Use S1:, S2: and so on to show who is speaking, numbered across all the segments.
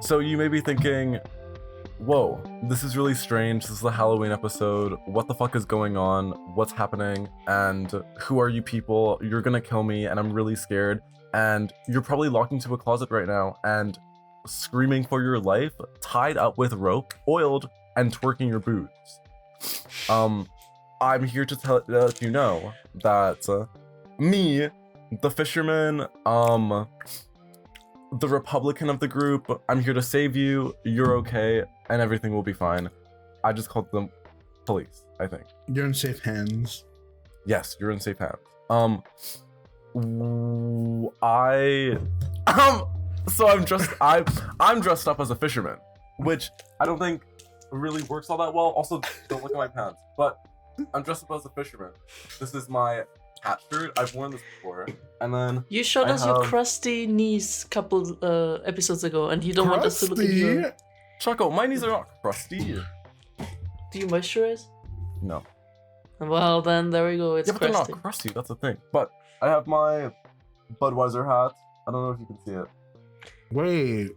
S1: So you may be thinking, whoa, this is really strange. This is a Halloween episode. What the fuck is going on? What's happening? And who are you people? You're gonna kill me and I'm really scared. And you're probably locked into a closet right now and screaming for your life, tied up with rope, oiled, and twerking your boobs. I'm here to let you know that me, the fisherman, the Republican of the group, I'm here to save you. You're okay, and everything will be fine. I just called them police, I think.
S2: You're in safe hands.
S1: Yes, you're in safe hands. So I'm dressed up as a fisherman, which I don't think really works all that well. Also, don't look at my pants, but I'm dressed up as a fisherman. This is my hat shirt. I've worn this before, and then
S3: you showed us your crusty knees couple episodes ago, and you don't want us to look at you.
S1: Choco, my knees are not crusty.
S3: Do you moisturize?
S1: No.
S3: Well, then there we go. It's
S1: but
S3: crusty.
S1: They're not crusty. That's the thing. But I have my Budweiser hat. I don't know if you can see it.
S2: Wait.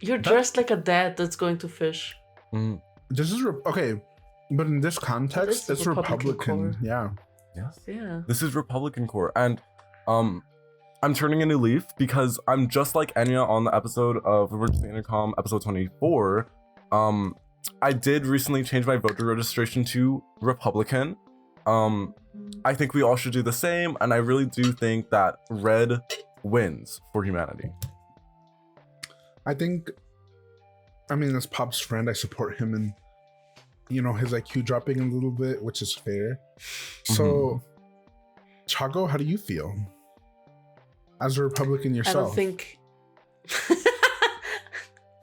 S3: You're dressed like a dad that's going to fish.
S1: Mm.
S2: This is okay, but in this context, it's Republican. Yeah.
S1: Yes.
S3: Yeah.
S1: This is Republican core, and I'm turning a new leaf because I'm just like Enya on the episode of Emergency Intercom, episode 24. I did recently change my voter registration to Republican. I think we all should do the same, and I really do think that red wins for humanity.
S2: I mean, as Pop's friend, I support him in, his IQ dropping a little bit, which is fair. So, Chaco, how do you feel as a Republican yourself?
S3: I don't think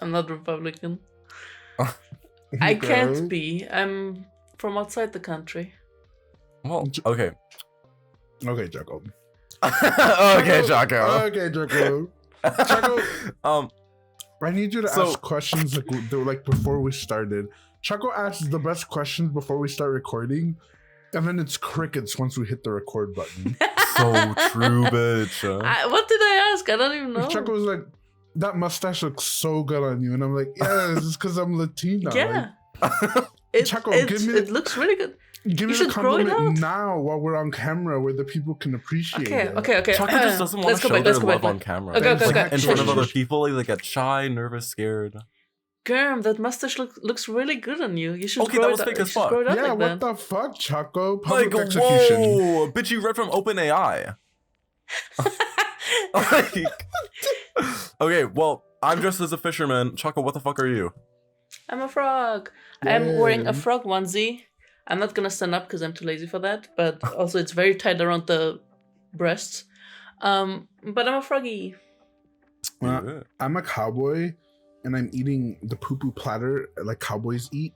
S3: I'm not Republican. I can't be. I'm from outside the country.
S1: Well, okay.
S2: Okay, Chaco.
S1: Okay, Chaco.
S2: Okay, Chaco. Chaco. I need you to ask questions like before we started. Chaco asks the best questions before we start recording, and then it's crickets once we hit the record button.
S1: So true, bitch.
S3: What did I ask? I don't even know.
S2: Chaco was like, "That mustache looks so good on you," and I'm like, "Yeah, this is because I'm Latina."
S3: Yeah.
S2: Chaco,
S3: it looks really good.
S2: Give me a compliment now while we're on camera where the people can appreciate it.
S3: Okay.
S1: Chaco just doesn't want to show their love on camera.
S3: Okay.
S1: In front of other people, they get shy, nervous, scared.
S3: Germ, that mustache looks really good on you. You should
S1: that was fake as fuck.
S2: Yeah,
S3: like
S2: what
S3: that.
S2: the fuck, Chaco? Public execution.
S1: Whoa, bitch, you read from OpenAI. Okay, well, I'm dressed as a fisherman. Chaco, what the fuck are you?
S3: I'm a frog. I'm wearing a frog onesie. I'm not gonna stand up because I'm too lazy for that, but also it's very tight around the breasts. But I'm a froggy.
S2: I'm a cowboy, and I'm eating the poo-poo platter like cowboys eat.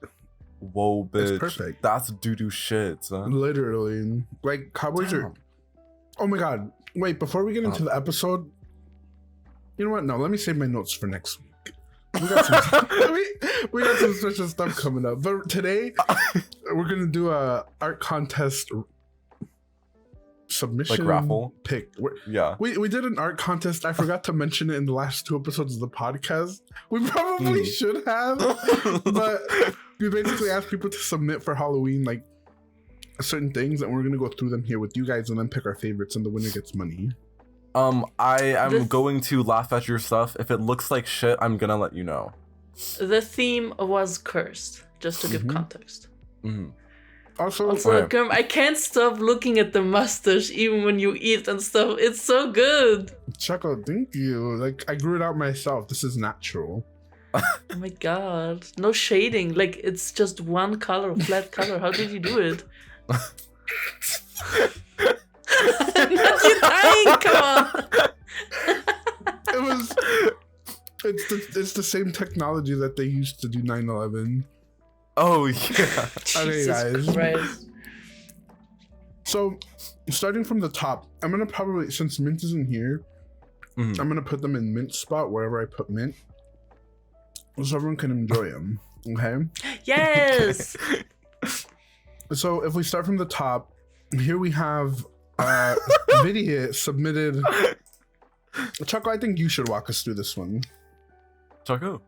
S1: Whoa, bitch.
S2: It's perfect.
S1: That's doo-doo shit, son.
S2: Literally. Like, cowboys are... Oh my god. Wait, before we get into the episode... You know what? No, let me save my notes for next week. We got some special stuff coming up. But today, we're going to do a art contest submission.
S1: Like raffle?
S2: Pick.
S1: Yeah.
S2: We did an art contest. I forgot to mention it in the last 2 episodes of the podcast. We probably should have. But we basically asked people to submit for Halloween, like, certain things, and we're going to go through them here with you guys and then pick our favorites, and the winner gets money.
S1: I am going to laugh at your stuff. If it looks like shit, I'm gonna let you know.
S3: The theme was cursed, just to give context.
S2: Also,
S3: Germ, I can't stop looking at the mustache even when you eat and stuff. It's so good.
S2: Chaco, thank you. Like, I grew it out myself. This is natural.
S3: Oh my god. No shading. Like, it's just one color, flat color. How did you do it? You're dying, come on.
S2: It's the same technology that they used to do 9/11.
S1: Oh yeah.
S2: Okay, guys.
S3: Christ.
S2: So, starting from the top, I'm gonna probably, since Mint isn't here, I'm gonna put them in Mint spot wherever I put Mint, so everyone can enjoy them. Okay.
S3: Yes.
S2: So if we start from the top, here we have video submitted. Chaco, I think you should walk us through this one.
S1: Choco.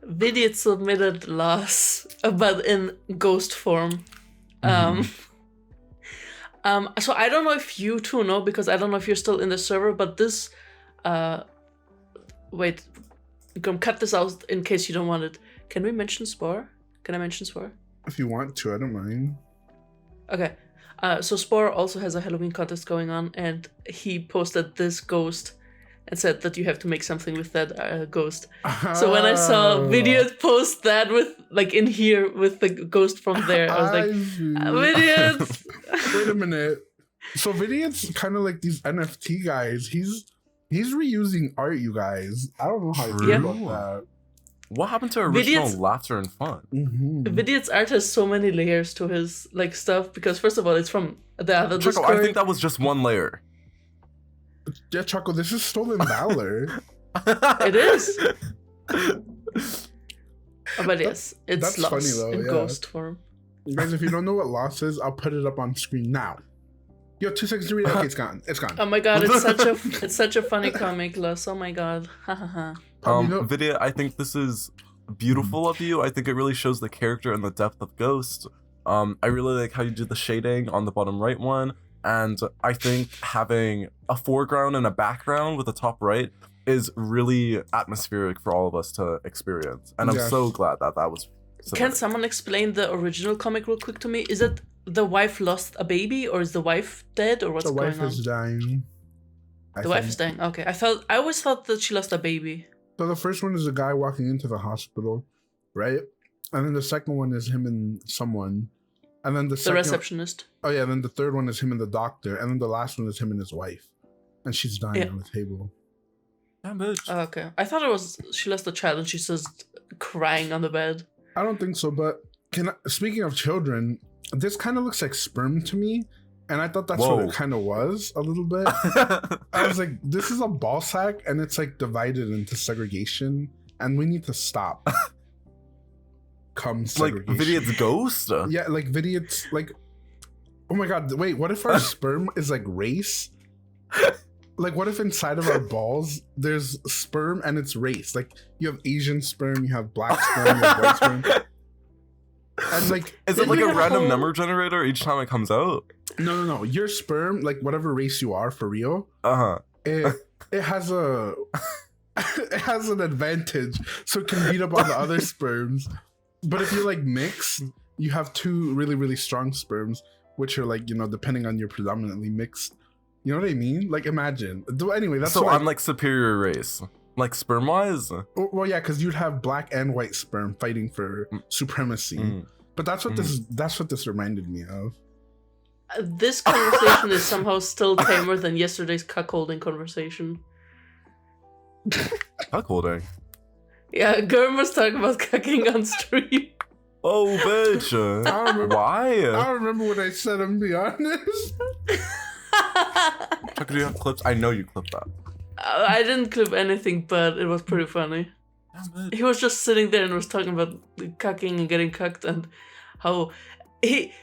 S3: Vidiot submitted loss, but in ghost form. So I don't know if you two know, because I don't know if you're still in the server, but this wait, I'm gonna cut this out in case you don't want it. Can we mention Spore? Can I mention Spore?
S2: If you want to, I don't mind.
S3: Okay. So Spore also has a Halloween contest going on, and he posted this ghost and said that you have to make something with that ghost. So when I saw Vidiot post that with, like, in here with the ghost from there, I was like, Vidiot!
S2: Wait a minute. So Vidiot's kind of like these NFT guys. He's reusing art, you guys. I don't know how you feel about that.
S1: What happened to original laughter and fun?
S3: Vidiot's art has so many layers to his like stuff, because first of all, it's from the other
S1: Choco,
S3: Discord.
S1: I think that was just one layer.
S2: Yeah, Choco, this is stolen valor.
S3: It is. But yes, it's
S2: That's
S3: lost
S2: funny, though,
S3: in
S2: yeah.
S3: ghost form.
S2: Guys, if you don't know what loss is, I'll put it up on screen now. You have 2 seconds to read it. Okay, it's gone. It's gone.
S3: Oh my god, it's such a funny comic, Loss. Oh my god. Ha ha ha.
S1: Vidya, I think this is beautiful of you. I think it really shows the character and the depth of Ghost. I really like how you did the shading on the bottom right one, and I think having a foreground and a background with the top right is really atmospheric for all of us to experience. And I'm so glad that was submitted.
S3: Can someone explain the original comic real quick to me? Is it the wife lost a baby, or is the wife dead, or what's going on?
S2: The wife is dying.
S3: The wife is dying. Okay, I always thought that she lost a baby.
S2: So the first one is a guy walking into the hospital, right? And then the second one is him and someone. And then the
S3: receptionist.
S2: Oh yeah, and then the third one is him and the doctor. And then the last one is him and his wife. And she's dying on the table.
S1: Damn bitch.
S3: Oh, okay. I thought it was she lost a child and she's just crying on the bed.
S2: I don't think so, but speaking of children, this kind of looks like sperm to me. And I thought that's what it kind of was a little bit. I was like, this is a ball sack and it's like divided into segregation and we need to stop. Segregation.
S1: Like Vidiot's ghost?
S2: Yeah, like Vidiot's like, oh my god, wait, what if our sperm is like race? Like what if inside of our balls there's sperm and it's race? Like you have Asian sperm, you have black sperm, you have white sperm. And like,
S1: is it like a random number generator each time it comes out?
S2: No. Your sperm, like whatever race you are for real, it has a it has an advantage, so it can beat up on the other sperms. But if you like mix, you have 2 really, really strong sperms, which are like, you know, depending on your predominantly mixed. You know what I mean? Like imagine. Anyway, that's
S1: so I'm like superior race. Like sperm wise?
S2: Well, yeah, because you'd have black and white sperm fighting for supremacy. But that's what this reminded me of.
S3: This conversation is somehow still tamer than yesterday's cuckolding conversation.
S1: Cuckolding?
S3: Yeah, Gurm was talking about cucking on stream.
S1: Oh, bitch. Why?
S2: I don't remember what I said, I'm be honest.
S1: Chuck, do you have clips? I know you clipped that.
S3: I didn't clip anything, but it was pretty funny. He was just sitting there and was talking about cucking and getting cucked and how he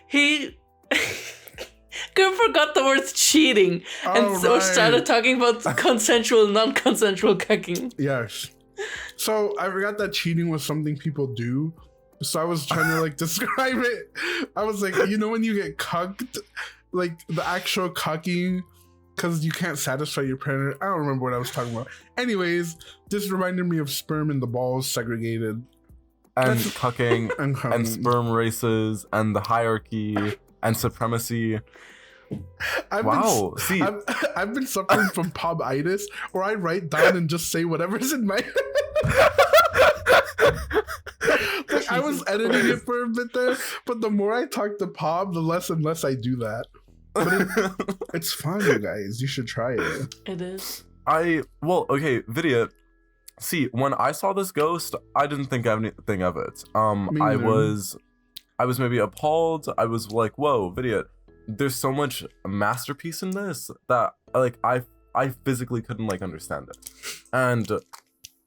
S3: Gurm forgot the word cheating and started talking about consensual, non-consensual cucking.
S2: Yes. So I forgot that cheating was something people do. So I was trying to like describe it. I was like, you know when you get cucked? Like the actual cucking, because you can't satisfy your partner. I don't remember what I was talking about. Anyways, this reminded me of sperm in the balls segregated.
S1: And cucking and sperm races and the hierarchy and supremacy. I've
S2: been suffering from pub-itis, where I write down and just say whatever's in my head. Like, I was editing it for a bit there, but the more I talk to Pob, the less and less I do that. But it's fun, you guys. You should try it.
S3: It is.
S1: Okay, Vidya. See, when I saw this ghost, I didn't think anything of it. I was maybe appalled. I was like, whoa, Vidya, there's so much masterpiece in this that like I physically couldn't like understand it. And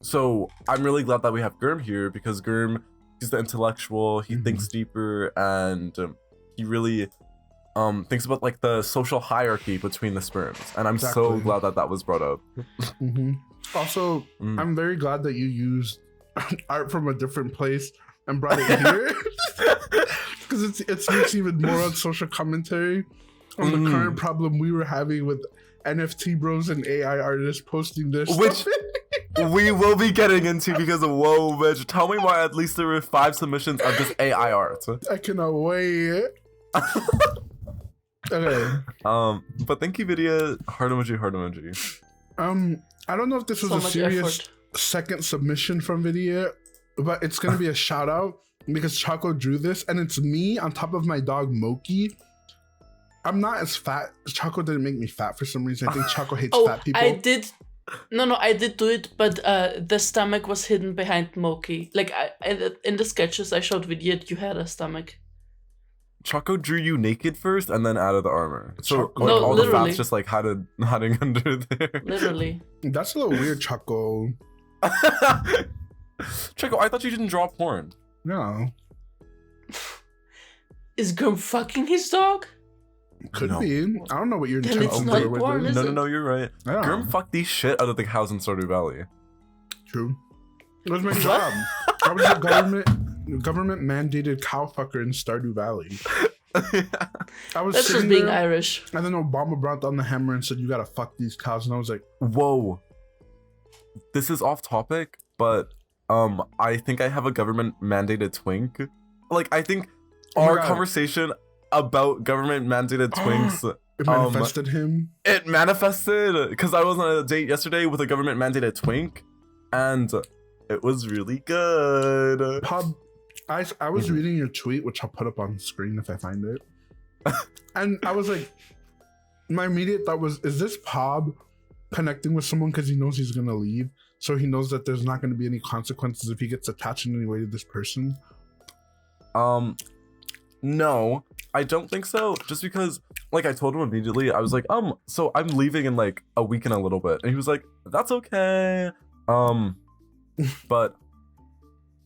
S1: so I'm really glad that we have Gurm here, because Gurm, he's the intellectual, he thinks deeper, and he really thinks about like the social hierarchy between the sperms. And I'm so glad that was brought up.
S2: Also,
S1: Mm.
S2: I'm very glad that you used art from a different place and brought it here. Because it makes even more on social commentary on the current problem we were having with NFT bros and AI artists posting their stuff.
S1: We will be getting into because of whoa, bitch. Tell me why at least there were 5 submissions of this AI art.
S2: I cannot wait. Okay.
S1: But thank you, Vidya. Heart emoji, heart emoji.
S2: I don't know if this was
S3: So
S2: a
S3: much
S2: serious
S3: effort.
S2: second submission from Vidya, but it's gonna be a shout out because Chaco drew this, and it's me on top of my dog Moki. I'm not as fat. Chaco didn't make me fat for some reason. I think Chaco hates fat people.
S3: I did. No, I did do it, but the stomach was hidden behind Moki. Like in the sketches I showed Vidya, you had a stomach.
S1: Choco drew you naked first and then added the armor. So
S2: Choco-
S1: like,
S3: No,
S1: all the
S3: literally.
S1: fat's just like hiding under there.
S3: Literally.
S2: That's a little weird, Chaco.
S1: Choco, I thought you didn't draw porn.
S2: No,
S3: Is Gurm fucking his dog?
S2: could
S1: No.
S2: be. I don't know what your
S3: Then
S2: intentions
S3: it's not
S2: were with
S3: porn,
S2: this.
S3: is
S1: No,
S3: it?
S1: you're right.
S2: Yeah.
S1: Gurm fucked the shit out of the cows in Stardew Valley.
S2: True. It was my job. I was a government mandated cow fucker in Stardew Valley. I was
S3: That's
S2: sitting
S3: just being
S2: there,
S3: Irish.
S2: and then Obama brought down the hammer and said, "You gotta fuck these cows," and I was like,
S1: Whoa. This is off topic, but I think I have a government mandated twink. Like I think
S2: Oh my
S1: our
S2: God.
S1: conversation about government mandated twinks
S2: it manifested him.
S1: it manifested because I was on a date yesterday with a government mandated twink and it was really good.
S2: Pub, I was
S1: Mhm.
S2: reading your tweet, which I'll put up on screen if I find it. And I was like, my immediate thought was, is this Pob connecting with someone because he knows he's gonna leave? So he knows that there's not gonna be any consequences if he gets attached in any way to this person?
S1: No, I don't think so. Just because, like, I told him immediately, I was like, so I'm leaving in like a week and a little bit, and he was like, that's okay. But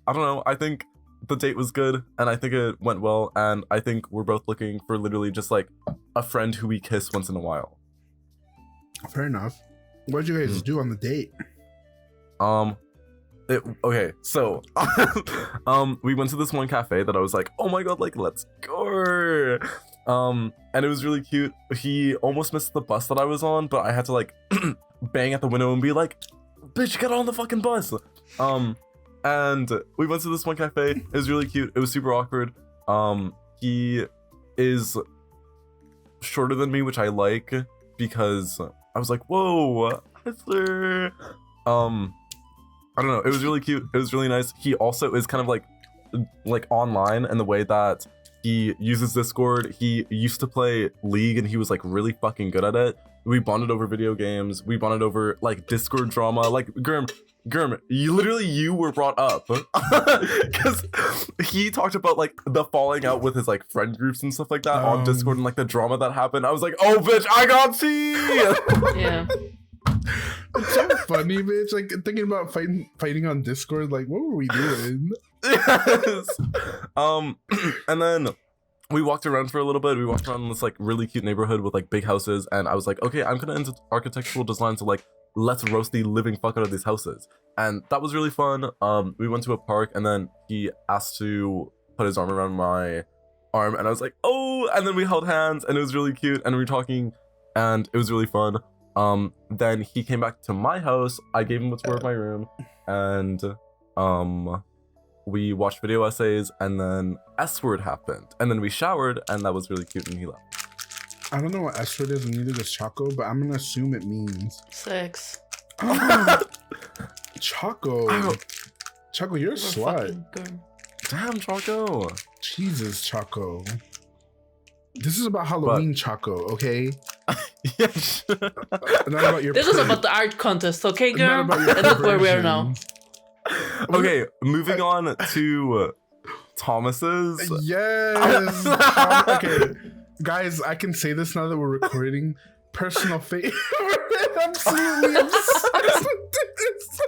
S1: I don't know. I think the date was good, and I think it went well, and I think we're both looking for literally just like a friend who we kiss once in a while.
S2: Fair enough. What did you guys do on the date?
S1: Okay, so we went to this one cafe that I was like, oh my god, like let's go. And it was really cute. He almost missed the bus that I was on, but I had to like bang at the window and be like, bitch, get on the fucking bus. And we went to this one cafe. It was really cute. It was super awkward. He is shorter than me, which I like because I was like, whoa, Hustler. I don't know. It was really cute. It was really nice. He also is kind of like online in the way that he uses Discord. He used to play League and he was like really fucking good at it. We bonded over video games. We bonded over like Discord drama. Like Gurm, you were brought up because he talked about like the falling out with his like friend groups and stuff like that on Discord and like the drama that happened. I was like, oh bitch, I got tea.
S3: Yeah.
S2: It's so funny, bitch. Like thinking about fighting on Discord. Like, what were we doing?
S1: Yes. And then we walked around for a little bit. We walked around in this like really cute neighborhood with like big houses, and I was like, okay, I'm gonna into architectural design, so like let's roast the living fuck out of these houses. And that was really fun. We went to a park, and then he asked to put his arm around my arm, and I was like, oh, and then we held hands, and it was really cute, and we were talking, and it was really fun. Then he came back to my house. I gave him a tour of my room, and we watched video essays, and then S-word happened, and then we showered, and that was really cute, and he left.
S2: I don't know what S-word is, and neither does Chaco, but I'm gonna assume it means
S3: Sex.
S2: Chaco. Chaco, you're a
S3: Or
S2: slut.
S3: fucking Gurm.
S1: Damn, Choco.
S2: Jesus, Chaco. This is about Halloween, Chaco, okay?
S1: Yeah, sure.
S2: Not about your
S3: This is about the art contest, okay,
S2: not
S3: girl?
S2: about your
S3: And look where we are now.
S2: perversions.
S1: Okay, moving on to Thomas's.
S2: Yes. Okay, guys, I can say this now that we're recording. Personal favorite. Absolutely obsessed with this.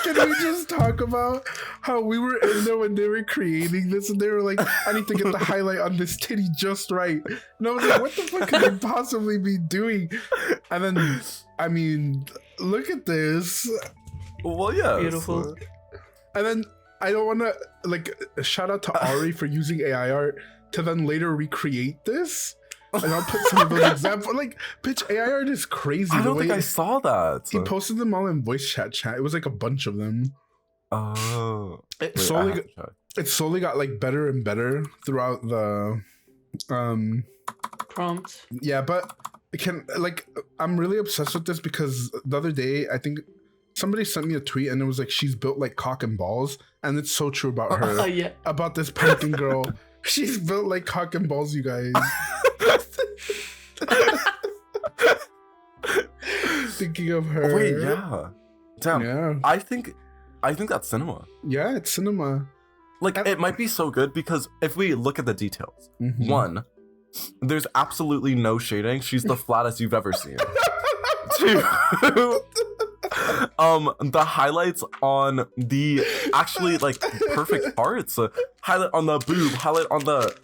S2: Can we just talk about how we were in there when they were creating this, and they were like, I need to get the highlight on this titty just right. And I was like, what the fuck could they possibly be doing? And then, I mean, look at this.
S1: Well, yeah.
S3: Beautiful.
S2: And then I don't want to like shout out to Ari for using AI art to then later recreate this. And I'll put some of those examples. Like, bitch, AI art is crazy.
S1: I don't think I saw that.
S2: He posted them all in voice chat. It was like a bunch of them.
S1: Oh.
S2: It slowly got like better and better throughout the
S3: prompt.
S2: Yeah, but I'm really obsessed with this because the other day I think somebody sent me a tweet and it was like she's built like cock and balls, and it's so true about her.
S3: Yeah.
S2: About this pumpkin girl. She's built like cock and balls, you guys. Thinking of her.
S1: Wait, yeah. Damn.
S2: Yeah.
S1: I think that's cinema.
S2: Yeah, it's cinema.
S1: Like, it might be so good because if we look at the details, one, there's absolutely no shading. She's the flattest you've ever seen. Two, the highlights on the actually like perfect parts. Highlight on the boob, highlight on the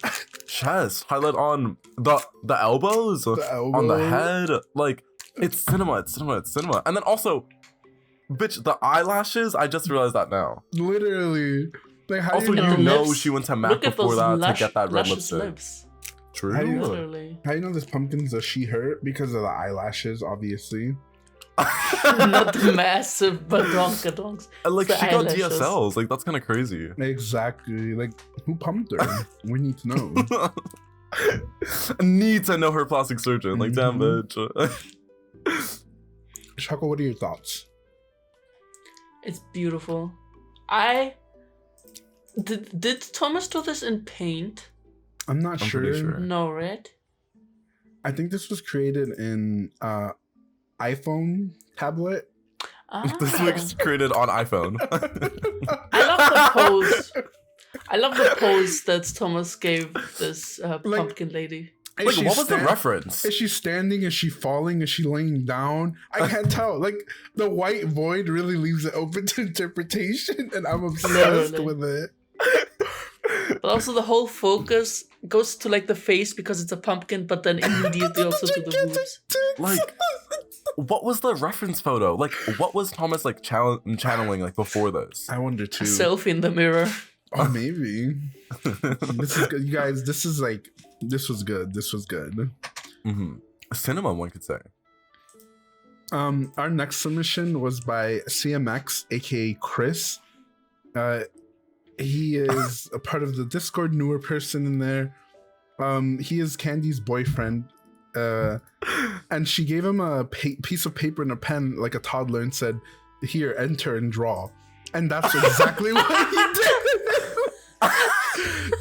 S1: chest, highlight on the elbows, on the head. Like, it's cinema. And then also, bitch, the eyelashes. I just realized that now.
S2: Literally. Like, how
S1: also,
S2: do
S1: you know
S3: lips?
S1: she went to MAC before that to get that red lipstick.
S3: Lips.
S1: True.
S3: Literally.
S2: How you know this pumpkin's a she/her? Because of the eyelashes, obviously.
S3: Not the massive badonkadonks.
S1: Like,
S3: the
S1: she got
S3: eyelashes.
S1: DSLs. Like, that's kind of crazy.
S2: Exactly. Like, who pumped her? We need to know.
S1: Need to know her plastic surgeon. Like, damn, bitch.
S2: Choco, what are your thoughts?
S3: It's beautiful. Did Thomas do this in Paint?
S2: I'm not
S1: I'm
S2: sure.
S1: pretty sure.
S3: No, right?
S2: I think this was created in iPhone tablet.
S1: This was created on iPhone.
S3: I love the pose. I love the pose that Thomas gave this pumpkin lady.
S1: Like, what was the reference?
S2: Is she standing? Is she falling? Is she laying down? I can't tell. Like, the white void really leaves it open to interpretation, and I'm obsessed with it.
S3: But also the whole focus goes to like the face because it's a pumpkin, but then immediately also to the boobs.
S1: Like, what was the reference photo? Like, what was Thomas like channeling like before this?
S2: I wonder
S3: A
S2: too.
S3: selfie in the mirror.
S2: Oh, maybe. This is good, you guys. This was good.
S1: Cinema, one could say.
S2: Our next submission was by CMX, aka Chris. He is a part of the Discord, newer person in there. He is Candy's boyfriend. And she gave him a piece of paper and a pen like a toddler and said, "Here, enter and draw." And that's exactly what he did.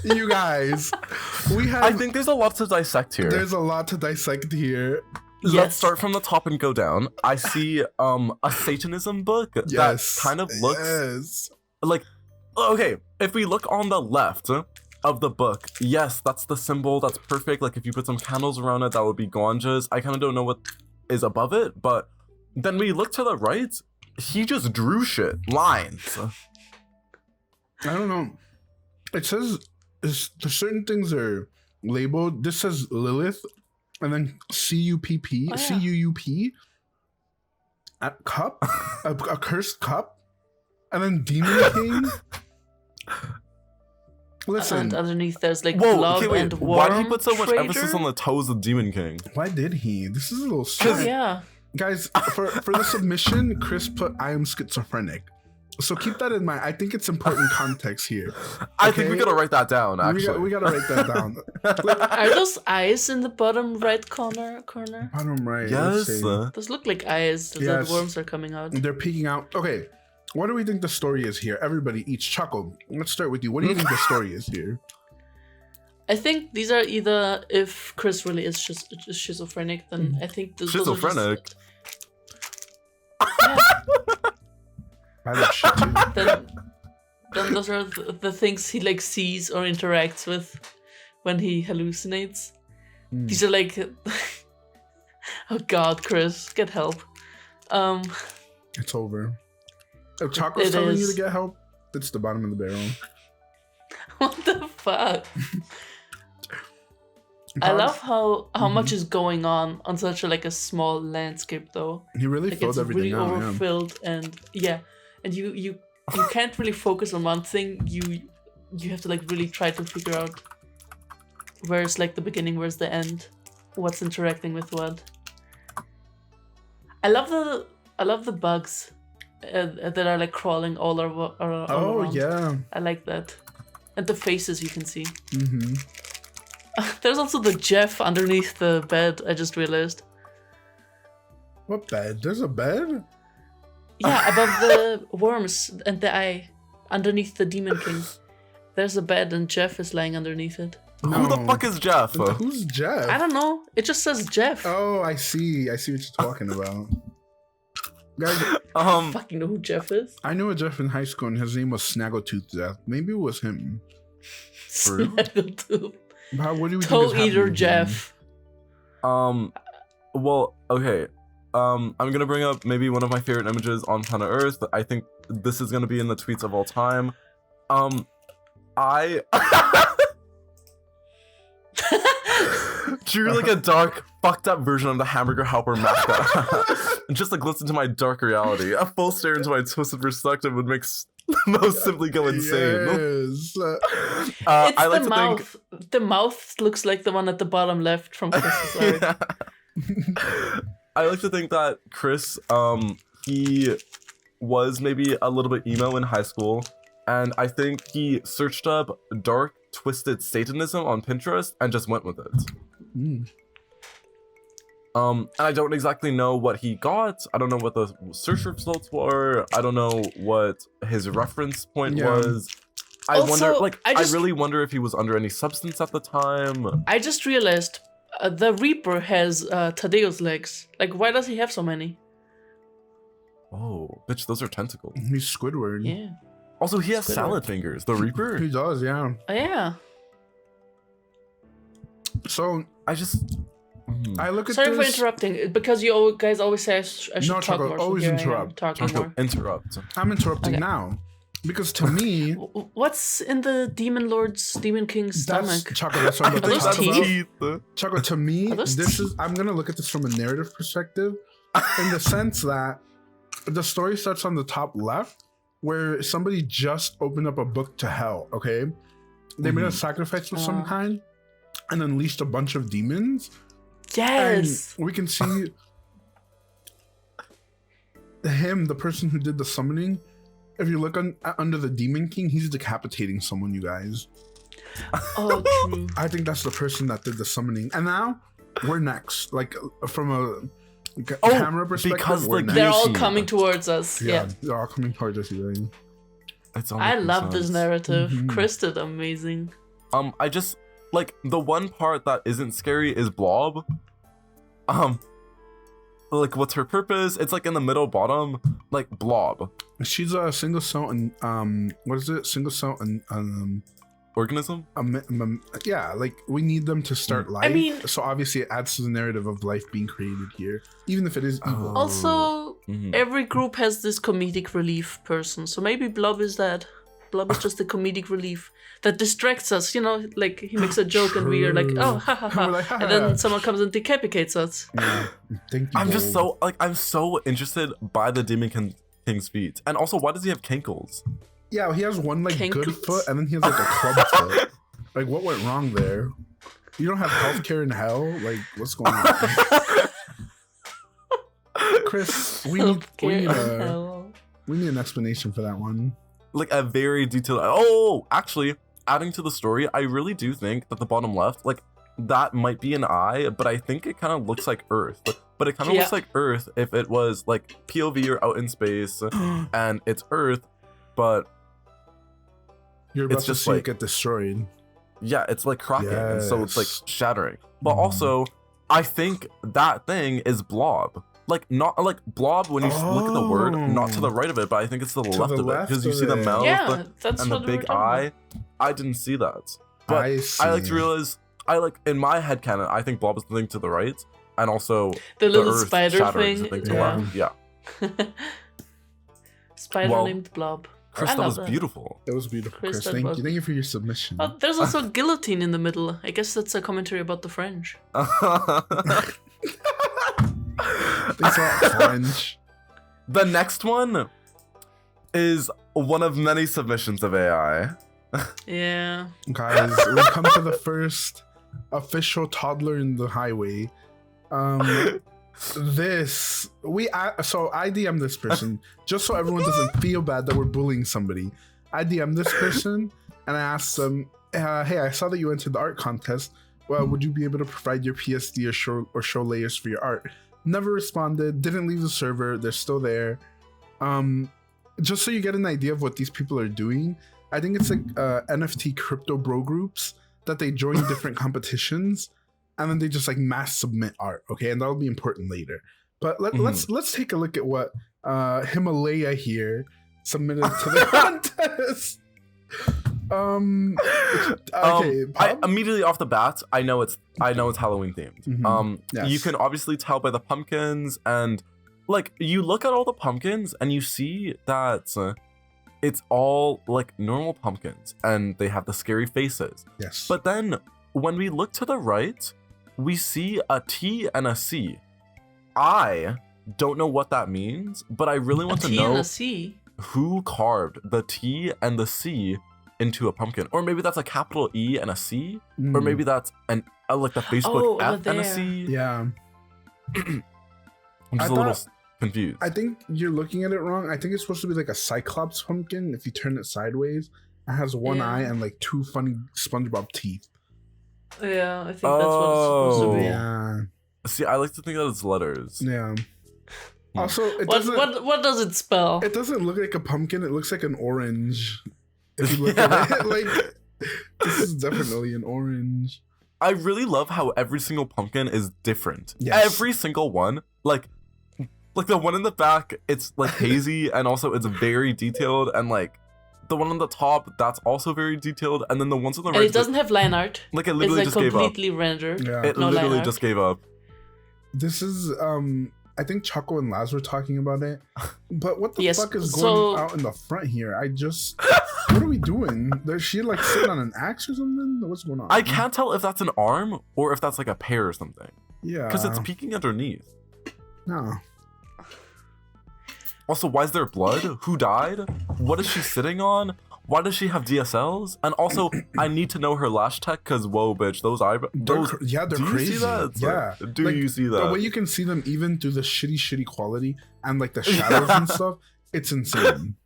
S2: You guys, I
S1: think there's a lot to dissect here.
S2: There's a lot to dissect here.
S1: Let's start from the top and go down. I see a Satanism book that kind of looks like, okay, if we look on the left of the book, yes, that's the symbol, that's perfect. Like, if you put some candles around it, that would be ganjas. I kind of don't know what is above it, but then we look to the right, he just drew shit, lines.
S2: I don't know. It says certain things are labeled. This says Lilith, and then C-U-P-P,
S3: Oh, yeah.
S2: C-U-U-P, a cup, a cursed cup, and then Demon King. Listen,
S3: And underneath there's like
S1: Whoa,
S3: glove
S1: okay, wait,
S3: and worm
S1: why did he put so much
S3: trader?
S1: emphasis on the toes of Demon King?
S2: why did he? This is a little
S3: Oh
S2: strange.
S3: yeah.
S2: Guys, for the submission, Chris put, "I am schizophrenic." So keep that in mind. I think it's important context here.
S1: I think we gotta write that down, actually.
S2: We gotta write that down.
S3: Are those eyes in the bottom right corner?
S2: Bottom right.
S1: Yes.
S2: Let's see.
S3: Those look like eyes.
S2: Yes.
S3: The worms are coming out.
S2: They're peeking out. Okay, what do we think the story is here? Everybody, each Choco. Let's start with you. What do you think the story is here?
S3: I think these are either, if Chris really is schizophrenic, then I think those are
S1: Schizophrenic?
S3: just, yeah,
S2: I love shit too.
S3: then those are the things he like sees or interacts with when he hallucinates. These are like, oh God, Chris, get help.
S2: It's over. If Choco's
S3: It
S2: telling you
S3: is.
S2: to get help, it's the bottom of the barrel.
S3: What the fuck? I love how
S2: Mhm.
S3: much is going on such a small landscape though.
S2: He really
S3: Like
S2: filled
S3: it's
S2: everything
S3: really
S2: out. Yeah.
S3: overfilled and and you can't really focus on one thing. You have to really try to figure out where's the beginning, where's the end, what's interacting with what. I love the bugs that are crawling all over. All
S2: Oh
S3: around.
S2: yeah.
S3: I like that, and the faces you can see.
S2: Mm-hmm.
S3: There's also the Jeff underneath the bed. I just realized.
S2: What bed? There's a bed?
S3: Yeah, above the worms and the eye, underneath the Demon King. There's a bed and Jeff is lying underneath it.
S1: Who the fuck is Jeff?
S2: Who's Jeff?
S3: I don't know. It just says Jeff.
S2: Oh, I see. I see what you're talking about. Guys,
S3: I fucking know who Jeff is.
S2: I knew a Jeff in high school and his name was Snaggletooth Jeff. Maybe it was him.
S1: For real?
S3: Snaggletooth.
S2: What do we
S3: Toe
S2: think is
S3: Eater
S2: happening
S3: Jeff.
S1: Well, okay. I'm gonna bring up maybe one of my favorite images on planet Earth. I think this is gonna be in the tweets of all time. I drew a dark, fucked up version of the hamburger helper mascot. Just glimpse into my dark reality. A full stare into my twisted perspective would make most simply go insane.
S2: Yes.
S3: It's
S1: I like
S3: the
S1: to
S3: mouth. The mouth looks like the one at the bottom left from Chris's art.
S1: I like to think that Chris, he was maybe a little bit emo in high school, and I think he searched up dark, twisted Satanism on Pinterest and just went with it.
S2: Mm.
S1: And I don't exactly know what he got. I don't know what the search results were. I don't know what his reference point was. I
S3: Also,
S1: wonder, I really wonder if he was under any substance at the time.
S3: I just realized the Reaper has Tadeo's legs. Why does he have so many?
S1: Oh, bitch, those are tentacles.
S2: He's Squidward.
S3: Yeah.
S1: Also, he has
S3: Squidward.
S1: salad fingers. The Reaper?
S2: He does, yeah.
S3: Oh, yeah.
S2: So
S1: I just...
S2: I look at
S3: Sorry
S2: this.
S3: for interrupting, because you guys always say I should
S2: No,
S3: talk
S2: Choco,
S3: more. So
S2: always
S3: here I am
S2: interrupt.
S3: talking
S1: Choco,
S3: more.
S1: interrupt.
S2: I'm interrupting
S3: Okay.
S2: now. Because to me,
S3: What's in the Demon King's
S2: that's
S3: stomach?
S2: Choco, that's what I'm
S3: Are
S2: about to
S3: those
S2: talk
S3: teeth?
S2: about. Choco, to me,
S3: Are those
S2: this
S3: teeth?
S2: is I'm gonna look at this from a narrative perspective, in the sense that the story starts on the top left, where somebody just opened up a book to hell. Okay, they made a sacrifice of some kind, and unleashed a bunch of demons.
S3: Yes.
S2: And we can see him, the person who did the summoning. If you look under the Demon King, he's decapitating someone, you guys.
S3: Oh, true.
S2: I think that's the person that did the summoning. And now we're next. From a camera perspective,
S1: because,
S2: we're next.
S3: They're all
S1: Guillotine.
S3: coming towards us. Yeah.
S2: They're all coming towards us, you guys.
S1: It's all
S3: I
S1: making
S3: love this
S1: sense.
S3: narrative.
S2: Mhm.
S3: Chris did amazing.
S1: I just the one part that isn't scary is Blob. What's her purpose? It's in the middle bottom, Blob.
S2: She's a single cell and what is it? Single cell and
S1: Organism?
S2: yeah, we need them to start life.
S3: I mean-
S2: so obviously it adds to the narrative of life being created here, even if it is evil.
S3: Also,
S1: Mhm.
S3: every group has this comedic relief person. So maybe Blob is that. Blob is just a comedic relief that distracts us. He makes a joke and we are like, oh, ha ha ha.
S2: We're like, ha,
S3: And
S2: ha.
S3: then someone comes and decapitates us.
S2: Yeah. Thank you.
S1: I'm just
S2: Bold.
S1: so I'm so interested by the Demon King's feet, and also why does he have cankles?
S2: Yeah, he has one good
S3: Cankles?
S2: foot, and then he has a club foot. What went wrong there? You don't have healthcare in hell? What's going on? Chris, we need an explanation for that one.
S1: A very detailed. Oh, actually, adding to the story, I really do think that the bottom left, that might be an eye, but I think it kind of looks like Earth. But it kind of looks like Earth if it was POV or out in space, and it's Earth, but
S2: You're about
S1: it's
S2: to
S1: just
S2: see it get destroyed.
S1: yeah, it's cracking, and so it's
S2: Yes.
S1: shattering. But
S2: Mhm.
S1: also, I think that thing is Blob. Not Blob when you look at the word, not to the right of it, but I think it's to the
S2: To
S1: left
S2: the
S1: of it
S2: left
S1: because you
S2: of
S1: see the
S2: it.
S1: mouth
S3: Yeah, that's
S1: and the
S3: what we were
S1: big
S3: talking
S1: eye.
S3: about.
S1: I didn't see that. But
S2: I
S1: I like to
S2: see.
S1: realize, in my headcanon, I think Blob is the thing to the right, and also
S3: The little
S1: Earth
S3: spider
S1: shattering is
S3: thing.
S1: the thing to the left. Yeah.
S3: Spider
S1: Well-
S3: named Blob.
S1: Chris,
S3: I
S1: that
S3: love
S1: was
S3: that.
S1: beautiful.
S2: It was beautiful,
S3: Chris,
S2: Chris.
S3: that
S2: Thank
S3: was-
S2: you. Thank you for your submission.
S3: Oh, there's also guillotine in the middle. I guess that's a commentary about the French.
S2: Thanks a lot, French.
S1: The next one is one of many submissions of AI.
S3: Yeah.
S2: Guys, we come to the first official toddler in the highway. So I DM this person just so everyone doesn't feel bad that we're bullying somebody. I DM this person and I asked them, "Hey, I saw that you entered the art contest. Well, would you be able to provide your PSD or show layers for your art?" Never responded. Didn't leave the server. They're still there. Just so you get an idea of what these people are doing, I think it's like NFT crypto bro groups that they join different competitions, and then they just like mass submit art. Okay, and that'll be important later. But let's take a look at what Himalaya here submitted to the contest. Okay,
S1: I immediately off the bat, I know it's Halloween themed.
S2: Yes.
S1: You can obviously tell by the pumpkins, and like you look at all the pumpkins and you see that it's all like normal pumpkins and they have the scary faces.
S2: Yes.
S1: But then when we look to the right, we see a T and a C. I don't know what that means, but I really want to
S3: T and
S1: know
S3: a C.
S1: who carved the T and the C into a pumpkin. Or maybe that's a capital E and a C, or maybe that's an like the Facebook F and a
S3: there.
S1: C.
S2: Yeah.
S1: I'm
S2: I
S1: just a little
S2: thought-
S1: confused.
S2: I think you're looking at it wrong. I think it's supposed to be like a Cyclops pumpkin. If you turn it sideways, it has one
S3: Yeah.
S2: eye and like two funny SpongeBob teeth.
S3: Yeah, I think that's what it's supposed to be.
S2: Yeah.
S1: See, I like to think that it's letters.
S2: Yeah. Also, it
S3: What,
S2: doesn't.
S3: what does it spell?
S2: It doesn't look like a pumpkin. It looks like an orange. If you look
S1: Yeah.
S2: at it, like this is definitely an orange.
S1: I really love how every single pumpkin is different.
S2: Yes.
S1: Every single one, like the one in the back, it's like hazy and also it's very detailed, and like the one on the top, that's also very detailed, and then the ones on the
S3: And
S1: right,
S3: it doesn't have line art.
S1: like it
S3: It's
S1: literally
S3: like
S1: just gave up.
S3: completely rendered.
S2: Yeah.
S1: It
S3: no line
S1: literally
S3: art.
S1: just gave up.
S2: This is I think Choco and Laz were talking about it. But what the
S3: Yes,
S2: fuck is
S3: so-
S2: going out in the front here? What are we doing? Is she like sitting on an axe or something? What's going on?
S1: I can't tell if that's an arm or if that's like a pear or something,
S2: Yeah.
S1: because it's peeking underneath.
S2: No.
S1: Also, why is there blood? Who died? What is she sitting on? Why does she have DSLs? And also, I need to know her lash tech, because whoa, bitch, those eyebrows.
S2: They're
S1: do you
S2: crazy.
S1: see that?
S2: Yeah.
S1: Do
S2: Like,
S1: you see that?
S2: The way you can see them even through the shitty quality and like the shadows and stuff, it's insane.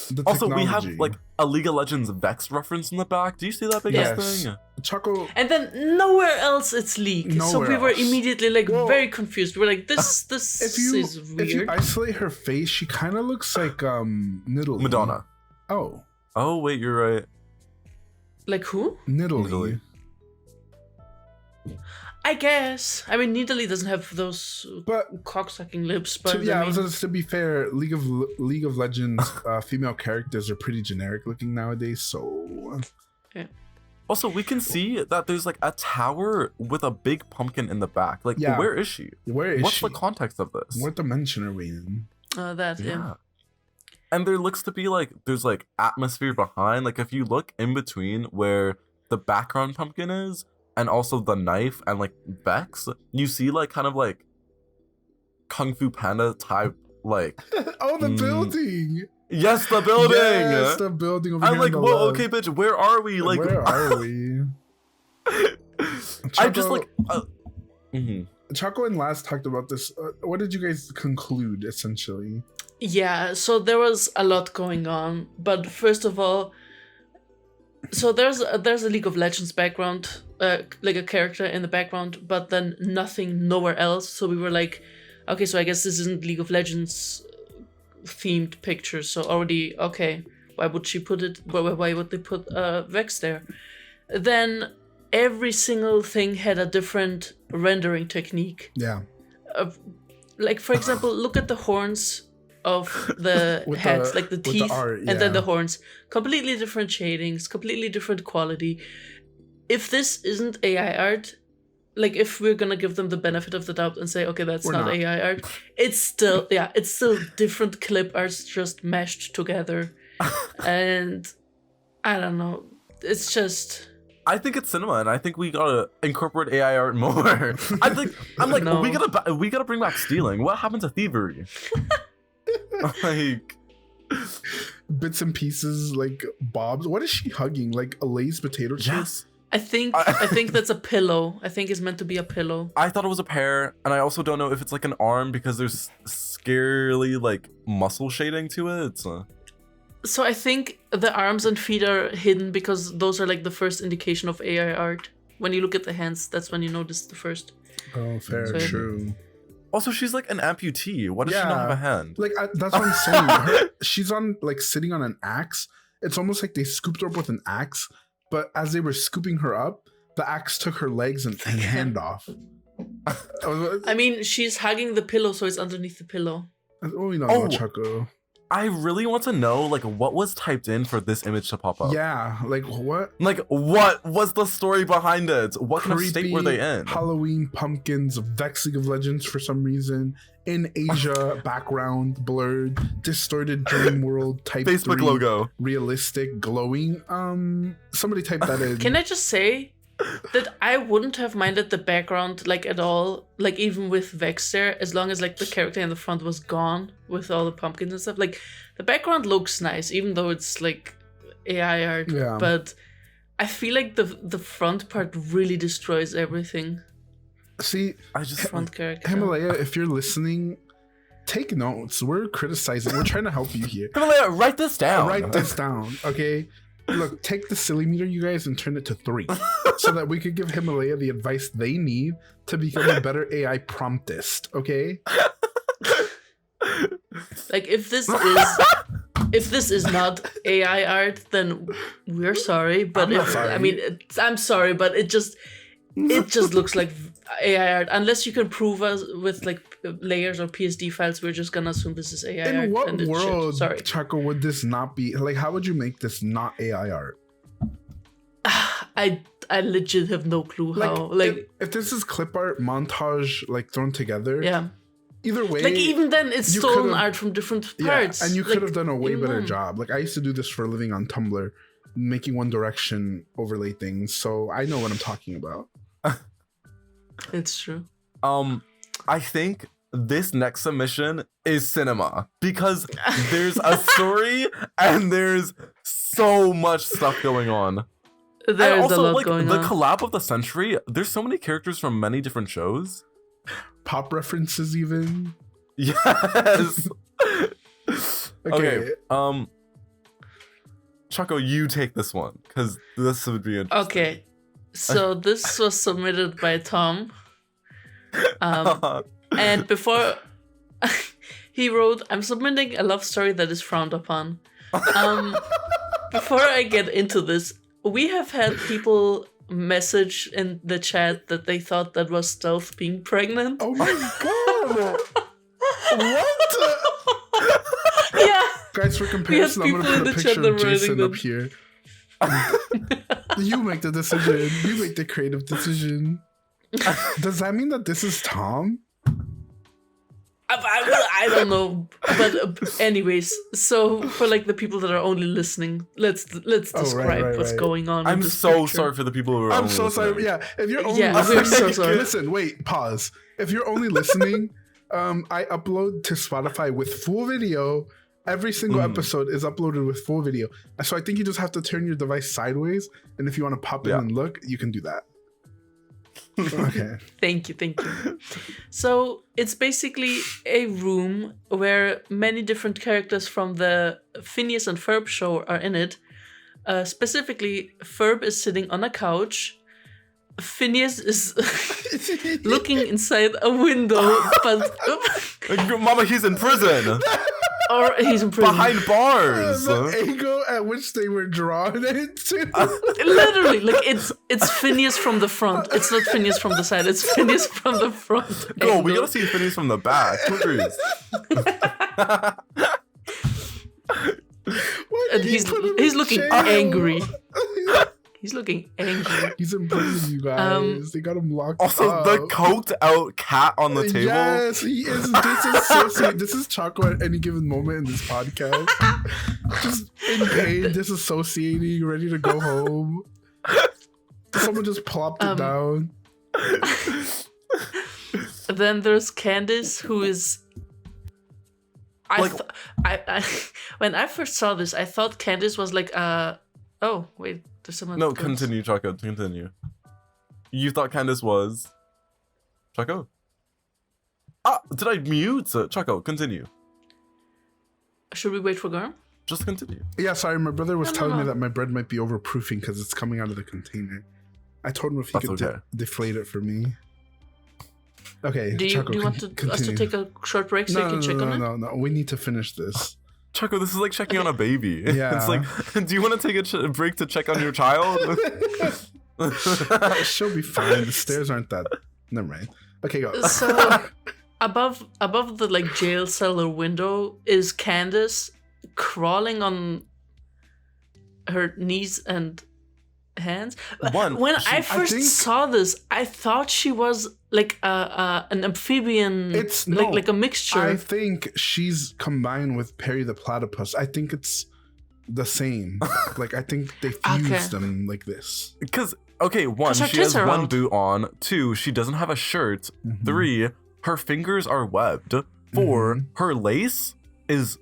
S2: The
S1: Also, we have
S2: technology.
S1: like a League of Legends Vex reference in the back. Do you see that big ass
S2: Yes.
S1: thing?
S2: Choco.
S3: And then nowhere else it's leaked. So
S2: Nowhere
S3: we were
S2: else.
S3: immediately like
S2: Well,
S3: very confused. We were like, this
S2: If you
S3: is weird.
S2: isolate her face, she kind of looks like Nidalee.
S1: Madonna.
S2: Oh,
S1: Oh wait, you're right.
S3: Like who?
S2: Nidalee.
S1: Nidalee.
S3: I guess. I mean, Nidalee doesn't have those
S2: But
S3: cocksucking lips, but
S2: yeah,
S3: I mean,
S2: to be fair, League of Legends female characters are pretty generic looking nowadays. So
S1: Also, we can see that there's like a tower with a big pumpkin in the back. Like,
S2: Yeah.
S1: where is she?
S2: where is
S1: What's
S2: she?
S1: the context of this?
S2: What dimension are we in?
S3: that yeah.
S1: And there looks to be like there's like atmosphere behind. Like if you look in between where the background pumpkin is and also the knife and like Vex, you see like kind of like Kung Fu Panda type like
S2: Oh, the
S1: Mm.
S2: building.
S1: yes, the building.
S2: Yes, the building over
S1: I'm
S2: here
S1: like,
S2: on the
S1: whoa,
S2: left.
S1: okay, bitch, where are we? Like,
S2: where are we?
S1: I just
S2: Choco-
S1: like. Mhm.
S2: Choco and Laz talked about this. What did you guys conclude essentially?
S3: Yeah, so there was a lot going on, but first of all, so there's a League of Legends background, like a character in the background, but then nothing nowhere else. So we were like, okay, so I guess this isn't League of Legends themed picture. So already, okay, why would she put it? Why would they put Vex there? Then every single thing had a different rendering technique.
S2: Yeah.
S3: Like for example, look at the horns of the
S2: With
S3: heads,
S2: the-
S3: like the
S2: with the
S3: teeth,
S2: art,
S3: and then
S2: yeah.
S3: the horns. Completely different shadings, completely different quality. If this isn't AI art, like if we're gonna give them the benefit of the doubt and say, okay, that's
S2: We're
S3: not
S2: not.
S3: AI art, it's still different clip arts just mashed together. And I don't know. It's just
S1: I think it's cinema, and I think we gotta incorporate AI art more. I'm like,
S3: No.
S1: we gotta bring back stealing. What happened to thievery? Like,
S2: Bits and pieces, like Bob's. What is she hugging? Like a Lay's potato chip?
S1: yes.
S3: I think that's a pillow. I think it's meant to be a pillow.
S1: I thought it was a pear, and I also don't know if it's like an arm because there's scarily like muscle shading to it. It's
S3: So I think the arms and feet are hidden because those are like the first indication of AI art. When you look at the hands, that's when you notice the first.
S2: Oh, fair,
S3: So-
S2: true.
S1: also she's like an amputee. Why does she not have a hand?
S2: Like that's what I'm saying. She's on like sitting on an axe. It's almost like they scooped her up with an axe, but as they were scooping her up, the axe took her legs and hand off.
S3: I mean, she's hugging the pillow, so it's underneath the pillow.
S2: Oh, we know
S1: Oh.
S2: Choco.
S1: I really want to know like what was typed in for this image to pop up.
S2: Yeah, like what?
S1: Like what was the story behind it? What kind of state were they in?
S2: Halloween pumpkins, vexing of legends for some reason. In Asia, background blurred, distorted dream world type
S1: Facebook
S2: 3,
S1: logo.
S2: realistic, glowing. Somebody type that in.
S3: Can I just say that I wouldn't have minded the background like at all, like even with Vex there, as long as like the character in the front was gone with all the pumpkins and stuff. Like the background looks nice, even though it's like AI art.
S2: Yeah.
S3: But I feel like the front part really destroys everything.
S2: See,
S1: I just
S3: Front character.
S2: Himalaya, if you're listening, take notes. We're criticizing. We're trying to help you here.
S1: Himalaya, write this down.
S2: Write this down, okay? Look, take the silly meter, you guys, and turn it to 3, so that we could give Himalaya the advice they need to become a better AI promptist. Okay?
S3: Like if this is not AI art, then we're sorry. But
S2: I'm not
S3: if
S2: sorry.
S3: I mean, I'm sorry, but it just looks like AI art. Unless you can prove us with like layers or PSD files, we're just gonna assume this is AI art.
S2: In what
S3: and it's shit.
S2: world,
S3: Sorry.
S2: Chaco, would this not be? Like, how would you make this not AI art?
S3: I legit have no clue how.
S2: if this is clip art montage, like thrown together,
S3: Yeah.
S2: either way,
S3: Like even then, it's
S2: you
S3: stolen
S2: could've-
S3: art from different
S2: yeah,
S3: parts.
S2: and you
S3: Like,
S2: could have done a way
S3: even
S2: better
S3: then.
S2: job. Like I used to do this for a living on Tumblr, making One Direction overlay things, so I know what I'm talking about.
S3: It's true.
S1: I think this next submission is cinema because there's a story and there's so much stuff going on. And
S3: There's
S1: also,
S3: a lot
S1: like
S3: going
S1: the
S3: on.
S1: collab of the century, there's so many characters from many different shows.
S2: Pop references, even.
S1: Yes.
S2: Okay.
S1: Choco, you take this one because this would be interesting.
S3: Okay, so this was submitted by Tom. And before he wrote, I'm submitting a love story that is frowned upon. Before I get into this, we have had people message in the chat that they thought that was Stealth being pregnant.
S2: Oh my god! What?
S3: Yeah.
S2: Guys, for comparison, I'm gonna
S3: people in
S2: put a
S3: the chat
S2: picture
S3: that
S2: of
S3: were
S2: Jason
S3: writing
S2: up here. You make the decision. You make the creative decision. Does that mean that this is Tom?
S3: I don't know, but anyways, so for like the people that are only listening, let's describe what's going on.
S1: I'm
S3: in this
S1: so
S3: picture.
S1: sorry for the people who are
S2: I'm
S1: only
S2: so sorry.
S1: listening.
S2: Yeah, if you're only
S3: Yeah,
S2: listening,
S3: we're so sorry.
S2: Listen, wait, pause. If you're only listening, I upload to Spotify with full video. Every single episode is uploaded with full video. So I think you just have to turn your device sideways, and if you want to pop in and look, you can do that. Okay.
S3: Thank you. So it's basically a room where many different characters from the Phineas and Ferb show are in it. Specifically, Ferb is sitting on a couch. Phineas is looking inside a window, but
S1: Mama, he's in prison.
S3: or he's in prison.
S1: Behind bars.
S2: The angle at which they were drawn into.
S3: Literally, like it's Phineas from the front. It's not Phineas from the side. It's Phineas from the front.
S1: Go, we
S3: angle.
S1: gotta see Phineas from the back. Please.
S3: And he's looking angry. He's looking angry.
S2: He's in prison, you guys. They got him locked
S1: Also,
S2: up.
S1: the coked out cat on the table.
S2: Yes, he is disassociated. This is Choco at any given moment in this podcast. Just in pain, disassociating, ready to go home. Someone just plopped it down.
S3: Then there's Candace, who is. When I first saw this, I thought Candace was like oh wait, there's someone.
S1: No, continue, Choco. Continue. You thought Candace was Choco? Did I mute? Choco, continue.
S3: Should we wait for Garm?
S1: Just continue.
S2: Yeah, sorry, my brother was telling me that my bread might be overproofing because it's coming out of the container. I told him if he could deflate it for me. Okay,
S3: do you want us to take a short break so you can check on it?
S2: No, we need to finish this.
S1: Choco, this is like checking on a baby.
S2: Yeah.
S1: It's like, do you want to take a break to check on your child?
S2: She'll be fine. The stairs aren't that. Never mind. Okay, go.
S3: So, above the like jail cell or window is Candace crawling on her knees and hands. When I first saw this, I thought she was like an amphibian. It's like a mixture.
S2: I think she's combined with Perry the Platypus. I think it's the same. Like I think they fused them like this.
S1: Because one, she has one boot on. 2, she doesn't have a shirt. 3, her fingers are webbed. 4, her lace is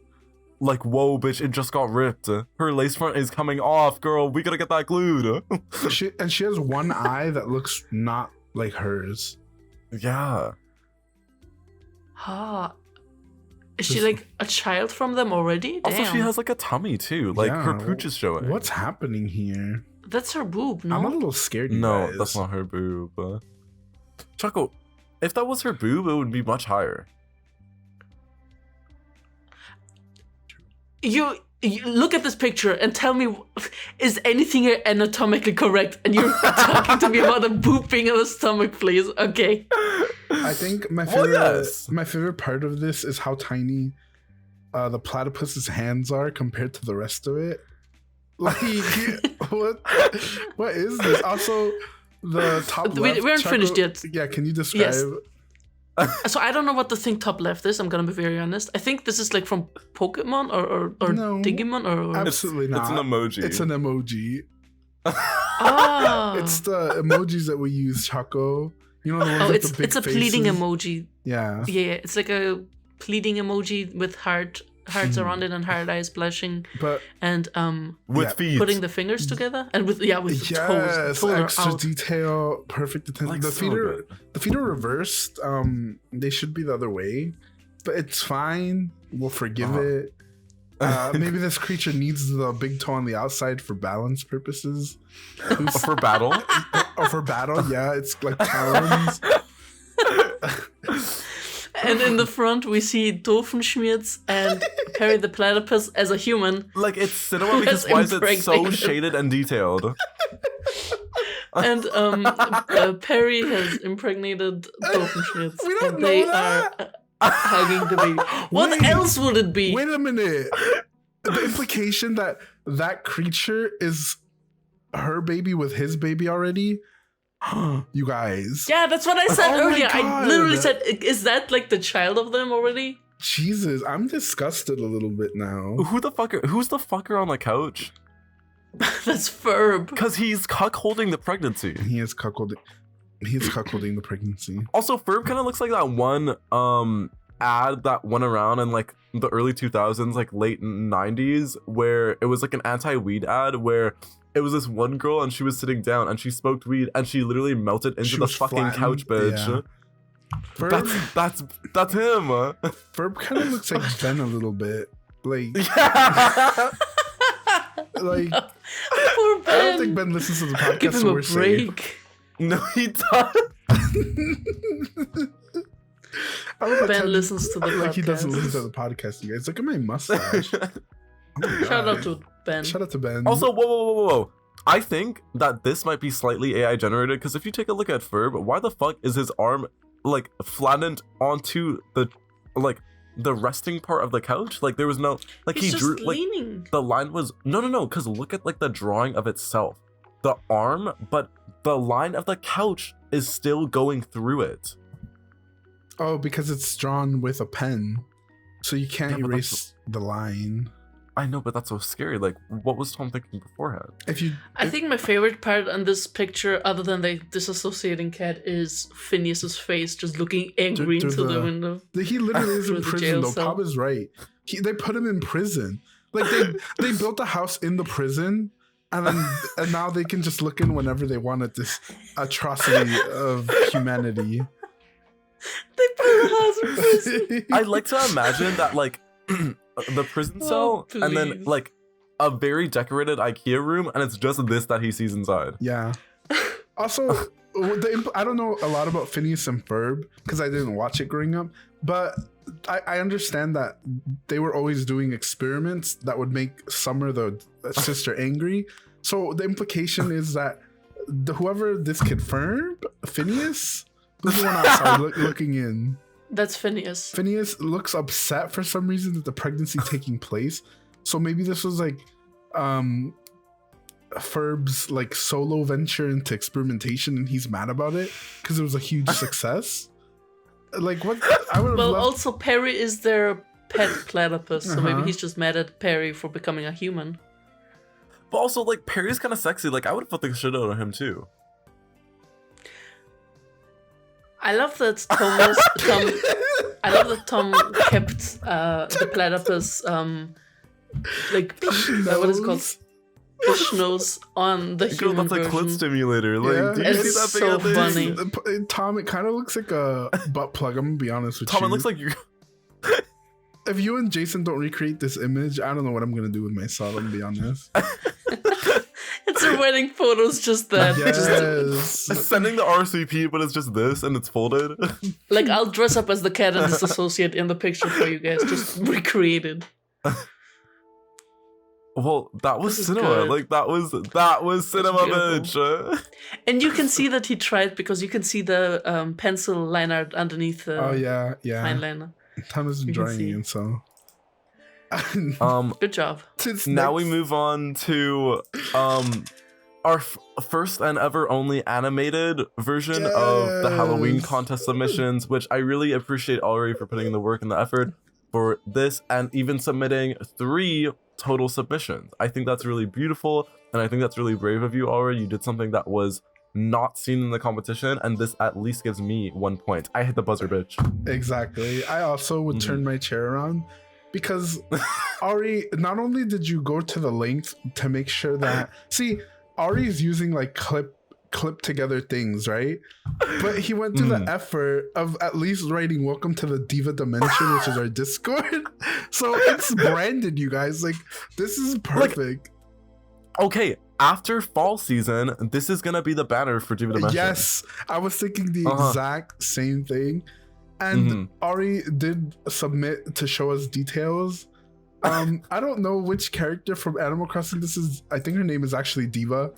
S1: like, whoa, bitch, it just got ripped. Her lace front is coming off, girl. We gotta get that glued.
S2: she has one eye that looks not like hers.
S1: Yeah.
S3: Is she like a child from them already? Damn.
S1: Also, she has like a tummy too. Like her pooch is showing.
S2: What's happening here?
S3: That's her boob, no?
S2: I'm a little scared,
S1: No,
S2: guys.
S1: that's not her boob. Choco, if that was her boob, it would be much higher.
S3: You look at this picture and tell me, is anything anatomically correct? And you're talking to me about a boob being in the stomach, please. Okay.
S2: I think my favorite part of this is how tiny the platypus's hands are compared to the rest of it. Like, what is this? Also, the top left.
S3: We aren't finished yet.
S2: Yeah, can you describe?
S3: Yes. So I don't know what the thing top left is. I'm gonna be very honest. I think this is like from Pokemon or
S2: no,
S3: Digimon or
S2: absolutely not.
S1: It's an emoji.
S2: It's an emoji.
S3: Oh.
S2: It's the emojis that we use, Choco. You know the ones with the big
S3: it's a pleading emoji.
S2: Yeah.
S3: Yeah, it's like a pleading emoji with hearts around it and hard eyes blushing. And
S1: with feet.
S3: Putting the fingers together and with the toes.
S2: Extra
S3: out.
S2: detail, perfect attention.
S1: Like
S2: the feet are reversed. They should be the other way, but it's fine. We'll forgive it. Maybe this creature needs the big toe on the outside for balance purposes.
S1: For battle?
S2: Or for battle, yeah. It's like talons.
S3: And in the front, we see Doofenshmirtz and Perry the Platypus as a human.
S1: Like, it's cinema because why is it so shaded and detailed?
S3: And Perry has impregnated Doofenshmirtz.
S2: We don't
S3: and
S2: know that.
S3: Are hugging the baby. What else would it be?
S2: Wait a minute. The implication that creature is her baby with his baby already? You guys.
S3: Yeah, that's what I said earlier.
S2: God.
S3: I literally said, is that like the child of them already?
S2: Jesus, I'm disgusted a little bit now.
S1: Who's the fucker on the couch?
S3: That's Ferb.
S1: Because he's cuckolding the pregnancy.
S2: He is cuckolding the pregnancy.
S1: Also, Ferb kind of looks like that one ad that went around in like the early 2000s, like late 90s, where it was like an anti-weed ad where it was this one girl and she was sitting down and she smoked weed and she literally melted into the fucking flattened couch, bitch. Yeah.
S2: Ferb,
S1: that's him.
S2: Ferb kind of looks like Ben a little bit. Like,
S1: yeah.
S3: Poor
S2: Like,
S3: Ben.
S2: I don't think Ben listens to the podcast.
S3: Give him
S2: so
S3: a
S2: we're
S3: break.
S2: safe.
S1: No, he doesn't.
S3: Ben listens to the podcast.
S2: Like he doesn't listen to the podcast. You guys, look at my mustache.
S3: Shout out to Ben.
S2: Shout out to Ben.
S1: Also, whoa. I think that this might be slightly AI generated because if you take a look at Ferb, why the fuck is his arm like flattened onto the resting part of the couch? Like there was no
S3: He's
S1: he
S3: just
S1: drew
S3: leaning.
S1: the line was no because look at like the drawing of itself. the arm, but the line of the couch is still going through it.
S2: Oh, because it's drawn with a pen, so you can't erase the line.
S1: I know, but that's so scary. Like, what was Tom thinking beforehand?
S3: I think my favorite part on this picture, other than the disassociating cat, is Phineas's face just looking angry into the window.
S2: He literally is in prison, though. Pop is right. They put him in prison. Like, they built a house in the prison, and now they can just look in whenever they want at this atrocity of humanity.
S3: They put a house in prison.
S1: I'd like to imagine that, like, the prison cell, and then like a very decorated IKEA room, and it's just this that he sees inside.
S2: Yeah. Also, I don't know a lot about Phineas and Ferb because I didn't watch it growing up, but I understand that they were always doing experiments that would make Summer, the sister, angry. So the implication is that whoever this kid Ferb, Phineas, who's the one outside looking in.
S3: That's Phineas.
S2: Phineas looks upset for some reason that the pregnancy taking place. So maybe this was like Ferb's like solo venture into experimentation, and he's mad about it because it was a huge success. Like what? I would.
S3: Well, also Perry is their pet platypus, so maybe he's just mad at Perry for becoming a human.
S1: But also, like, Perry's kind of sexy. Like, I would have put the shit out of him too.
S3: I love that Tom kept the platypus like what is it called? Fish nose on the human
S1: that's
S3: version.
S1: a clit stimulator. Like, do you
S3: it's
S1: see that
S3: so
S1: thing?
S3: funny.
S2: Tom, it kind of looks like a butt plug. I'm gonna be honest with you.
S1: Tom, it looks like you.
S2: If you and Jason don't recreate this image, I don't know what I'm gonna do with myself. I'm gonna be honest.
S3: It's a wedding photos, just that.
S2: Yes.
S1: Sending the RCP, but it's just this, and it's folded.
S3: Like, I'll dress up as the cat and disassociate in the picture for you guys, just recreated.
S1: Well, that was cinema.
S3: Good.
S1: Like, that was cinema, bitch.
S3: And you can see that he tried, because you can see the pencil line art underneath the fine liner.
S2: Tom is enjoying it, so.
S3: Good job.
S1: Now we move on to our first and ever only animated version of the Halloween contest submissions, which I really appreciate Ari for putting in the work and the effort for this, and even submitting 3 total submissions. I think that's really beautiful, and I think that's really brave of you, Ari. You did something that was not seen in the competition, and this at least gives me 1 point. I hit the buzzer, bitch.
S2: Exactly. I also would turn my chair around. Because Ari, not only did you go to the length to make sure that Ari's using like clip together things, right? But he went to the effort of at least writing "Welcome to the Diva Dimension," which is our Discord. So it's branded, you guys. Like, this is perfect.
S1: Okay, after fall season, this is gonna be the banner for Diva Dimension.
S2: Yes, I was thinking the exact same thing. And Ari did submit to show us details. I don't know which character from Animal Crossing this is. I think her name is actually Diva.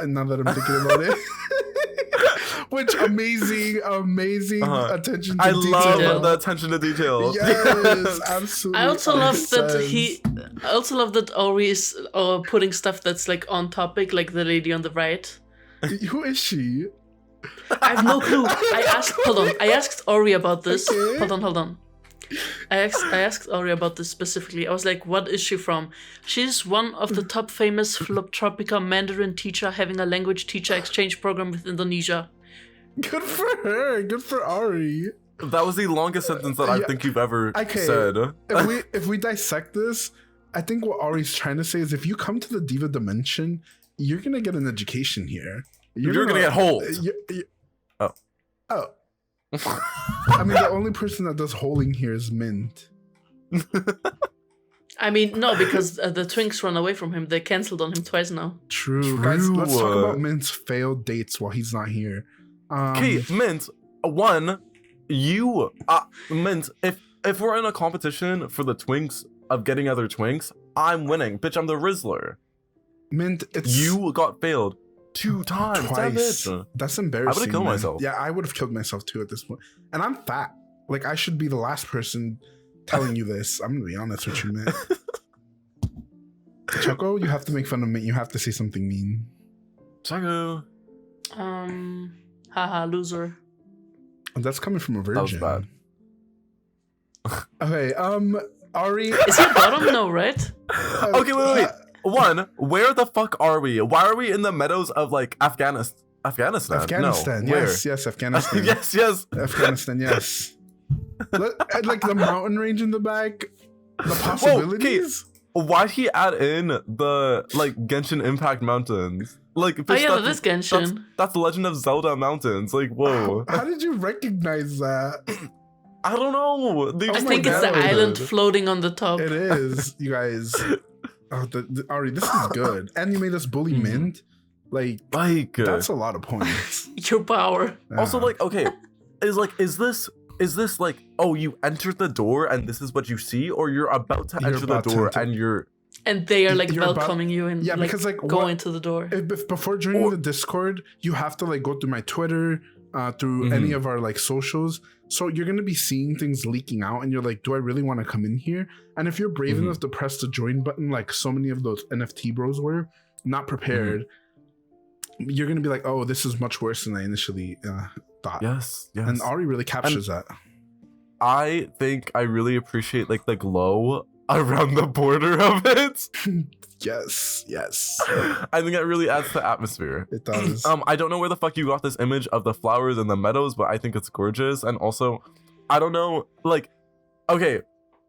S2: Now that I'm thinking about it. Which amazing attention to detail.
S1: I love the attention to detail.
S2: Yes, absolutely.
S3: I also love that Ori is putting stuff that's like on topic, like the lady on the right.
S2: Who is she?
S3: I have no clue. I asked Ori about this. Okay. Hold on. I asked Ori about this specifically. I was like, what is she from? She's one of the top famous Floptropica Mandarin teacher having a language teacher exchange program with Indonesia.
S2: Good for her. Good for Ari.
S1: That was the longest sentence that I think you've ever said.
S2: If we dissect this, I think what Ari's trying to say is if you come to the Diva Dimension, you're going to get an education here.
S1: You're gonna get hold.
S2: Oh. I mean, the only person that does holding here is Mint.
S3: I mean, no, because the Twinks run away from him. They canceled on him twice now.
S2: True. Guys, let's talk about Mint's failed dates while he's not here.
S1: Okay, Mint. Mint. If we're in a competition for the Twinks of getting other Twinks, I'm winning. Bitch, I'm the Rizzler.
S2: Mint,
S1: you got failed 2 times.
S2: Twice. That's embarrassing.
S1: I would have killed myself.
S2: Yeah, I would have killed myself too at this point. And I'm fat. Like, I should be the last person telling you this. I'm gonna be honest with you, Mint. Choco, you have to make fun of Mint. You have to say something mean.
S1: Chaco.
S3: Haha, loser.
S2: That's coming from a virgin.
S1: That was bad.
S2: Okay, Ari.
S3: Is he a bottom? No, right?
S1: Okay, wait. One, where the fuck are we? Why are we in the meadows of like Afghanistan?
S2: Afghanistan.
S1: No, where?
S2: Yes, Afghanistan.
S1: yes.
S2: Afghanistan, yes. Like the mountain range in the back, the possibilities.
S1: Whoa, okay. Why'd he add in the like Genshin Impact Mountains? Like,
S3: Oh yeah, that is Genshin.
S1: That's the Legend of Zelda Mountains. Like, whoa.
S2: How did you recognize that?
S1: I don't know.
S3: I think it's the island floating on the top.
S2: It is, you guys. Oh, Ari, this is good. And you made us bully Mint. Like that's a lot of points.
S3: Your power.
S1: Also, like, okay, is this like, oh, you entered the door and this is what you see, or you're about to enter the door
S3: and they are like welcoming you and
S2: because like
S3: go into the door.
S2: Before joining the Discord, you have to like go through my Twitter, through any of our like socials. So you're gonna be seeing things leaking out, and you're like, do I really want to come in here? And if you're brave enough to press the join button, like so many of those NFT bros were, not prepared, you're gonna be like, oh, this is much worse than I initially thought.
S1: Yes.
S2: And Ari really captures that.
S1: I think I really appreciate like the glow around the border of it.
S2: Yes.
S1: I think that really adds to the atmosphere.
S2: It does.
S1: I don't know where the fuck you got this image of the flowers and the meadows, but I think it's gorgeous. And also, I don't know, like, okay,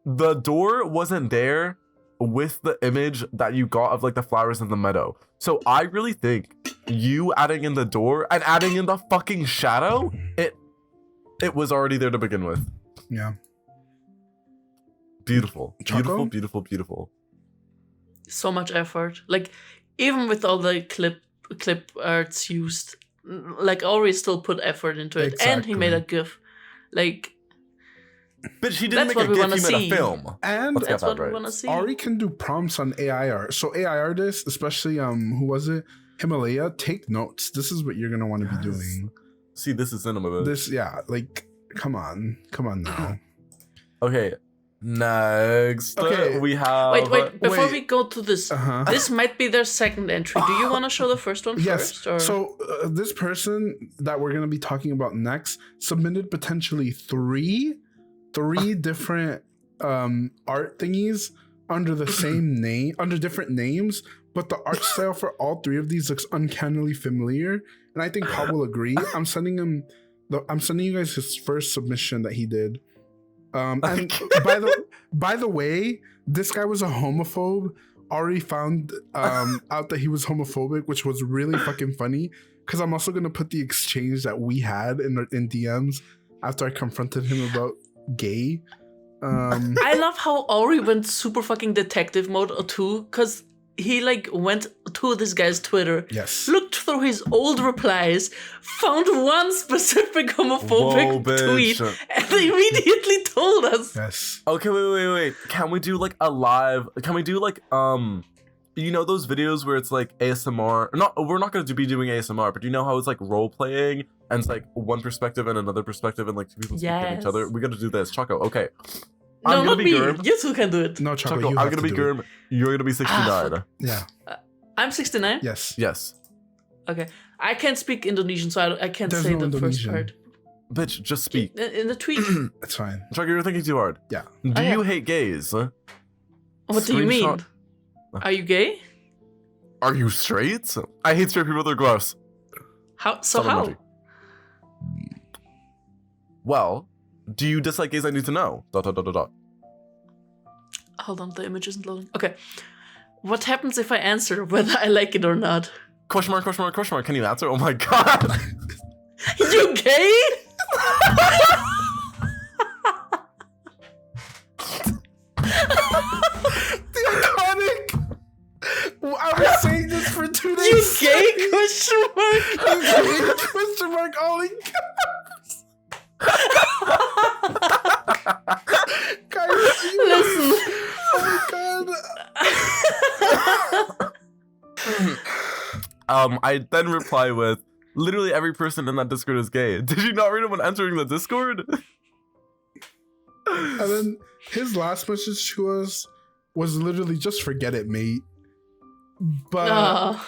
S1: the door wasn't there with the image that you got of like the flowers in the meadow. So I really think you adding in the door and adding in the fucking shadow, it was already there to begin with.
S2: Yeah.
S1: Beautiful.
S2: Choco?
S1: Beautiful.
S3: So much effort. Like, even with all the clip arts used, like, Ori still put effort into it.
S2: Exactly.
S3: And he made a GIF. Like,
S1: but he didn't
S3: that's
S1: make a
S3: what we
S1: GIF, he made a film.
S2: And
S3: that's what we want to see.
S2: Ari can do prompts on AI art. So AI artists, especially who was it? Himalaya, take notes. This is what you're gonna want to be doing.
S1: See, this is cinema.
S2: This, yeah, like, come on now.
S1: Okay, next.
S2: Okay.
S1: We have.
S3: Wait. Before we go to this,
S2: Uh-huh.
S3: this might be their second entry. Do you want to show the first one
S2: Yes.
S3: first? Or?
S2: So this person that we're gonna be talking about next submitted potentially three different art thingies under the same name, under different names, but the art style for all three of these looks uncannily familiar, and I think Paul will agree. I'm sending you guys his first submission that he did. And by the way, this guy was a homophobe. Ari found out that he was homophobic, which was really fucking funny. Because I'm also gonna put the exchange that we had in DMs after I confronted him about gay.
S3: I love how Ori went super fucking detective mode too, because he like went to this guy's Twitter,
S2: yes,
S3: looked through his old replies, found one specific homophobic tweet, and immediately told us.
S2: Yes.
S1: Okay, wait. Can we do like a live? Can we do like you know those videos where it's like ASMR? We're not going to be doing ASMR, but you know how it's like role playing and it's like one perspective and another perspective and like two people speaking to each other. We got to do this, Choco. Okay.
S3: No, not me. Germ. You two can do it.
S2: No, Choco,
S1: you I'm going to be Germ. You're going to be 69.
S2: Yeah.
S3: I'm 69?
S2: Yes.
S3: Okay. I can't speak Indonesian, so I can't say the first part.
S1: Bitch, just speak.
S3: In the tweet.
S2: It's fine.
S1: Choco, you're thinking too hard.
S2: Yeah.
S1: Do you hate gays?
S3: What do you mean? Are you gay?
S1: Are you straight? I hate straight people, they're gross.
S3: How?
S1: Well, do you dislike gays? I need to know. ...
S3: Hold on, the image isn't loading. Okay. What happens if I answer whether I like it or not?
S1: Question mark. Can you answer? Oh my god.
S3: You gay?
S2: The iconic. I was saying this for 2 days.
S3: You gay? Question mark.
S2: You gay? Question mark. All in caps. Guys,
S3: listen.
S2: Oh my
S1: god. I then reply with, literally every person in that Discord is gay. Did you not read it when entering the Discord?
S2: And then his last message to us was literally, just forget it, mate. But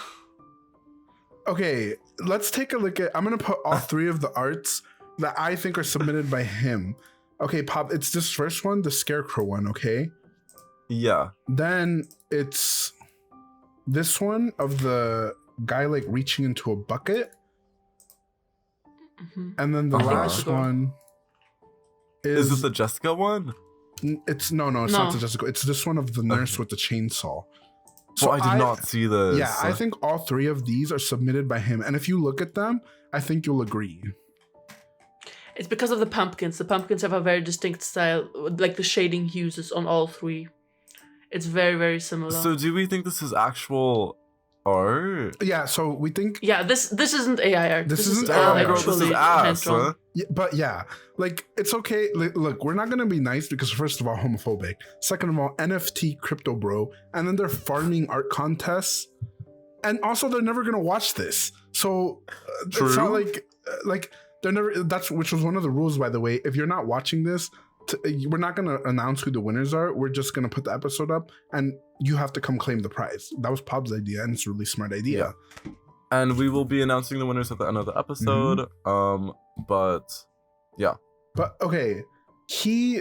S2: okay, let's take a look at. I'm gonna put all 3 of the arts that I think are submitted by him. Okay, Pop. It's this first one, the Scarecrow one. Okay.
S1: Yeah.
S2: Then it's this one of the guy like reaching into a bucket, and then the last one
S1: is it the Jessica one?
S2: It's no, it's not the Jessica. It's this one of the nurse with the chainsaw. So
S1: I did not see this.
S2: Yeah, I think all 3 of these are submitted by him, and if you look at them, I think you'll agree.
S3: It's because of the pumpkins. The pumpkins have a very distinct style, like the shading he uses on all 3. It's very, very similar.
S1: So do we think this is actual art?
S2: Yeah, so we think...
S3: Yeah, this isn't AI art.
S2: This isn't
S3: AI
S2: art.
S1: This is ass, huh?
S2: Yeah, but yeah, like, it's okay. Look, we're not going to be nice because, first of all, homophobic. Second of all, NFT crypto bro. And then they're farming art contests. And also, they're never going to watch this. So it's not like they're never... which was one of the rules, by the way. If you're not watching this... we're not going to announce who the winners are. We're just going to put the episode up and you have to come claim the prize. That was Pob's idea and it's a really smart idea.
S1: Yeah. And we will be announcing the winners at the end of the episode. But yeah.
S2: But okay, he,